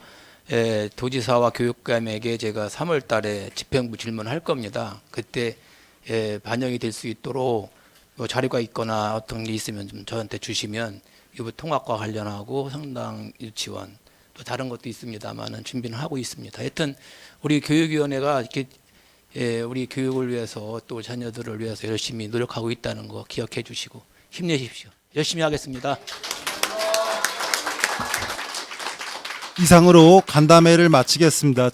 도지사와 교육감에게 제가 3월 달에 집행부 질문할 겁니다. 그때 반영이 될 수 있도록 자료가 있거나 어떤 게 있으면 좀 저한테 주시면 이부 통합과 관련하고 성당 유치원 또 다른 것도 있습니다만은 준비는 하고 있습니다. 하여튼 우리 교육위원회가 이렇게 우리 교육을 위해서 또 자녀들을 위해서 열심히 노력하고 있다는 거 기억해 주시고 힘내십시오. 열심히 하겠습니다. 이상으로 간담회를 마치겠습니다.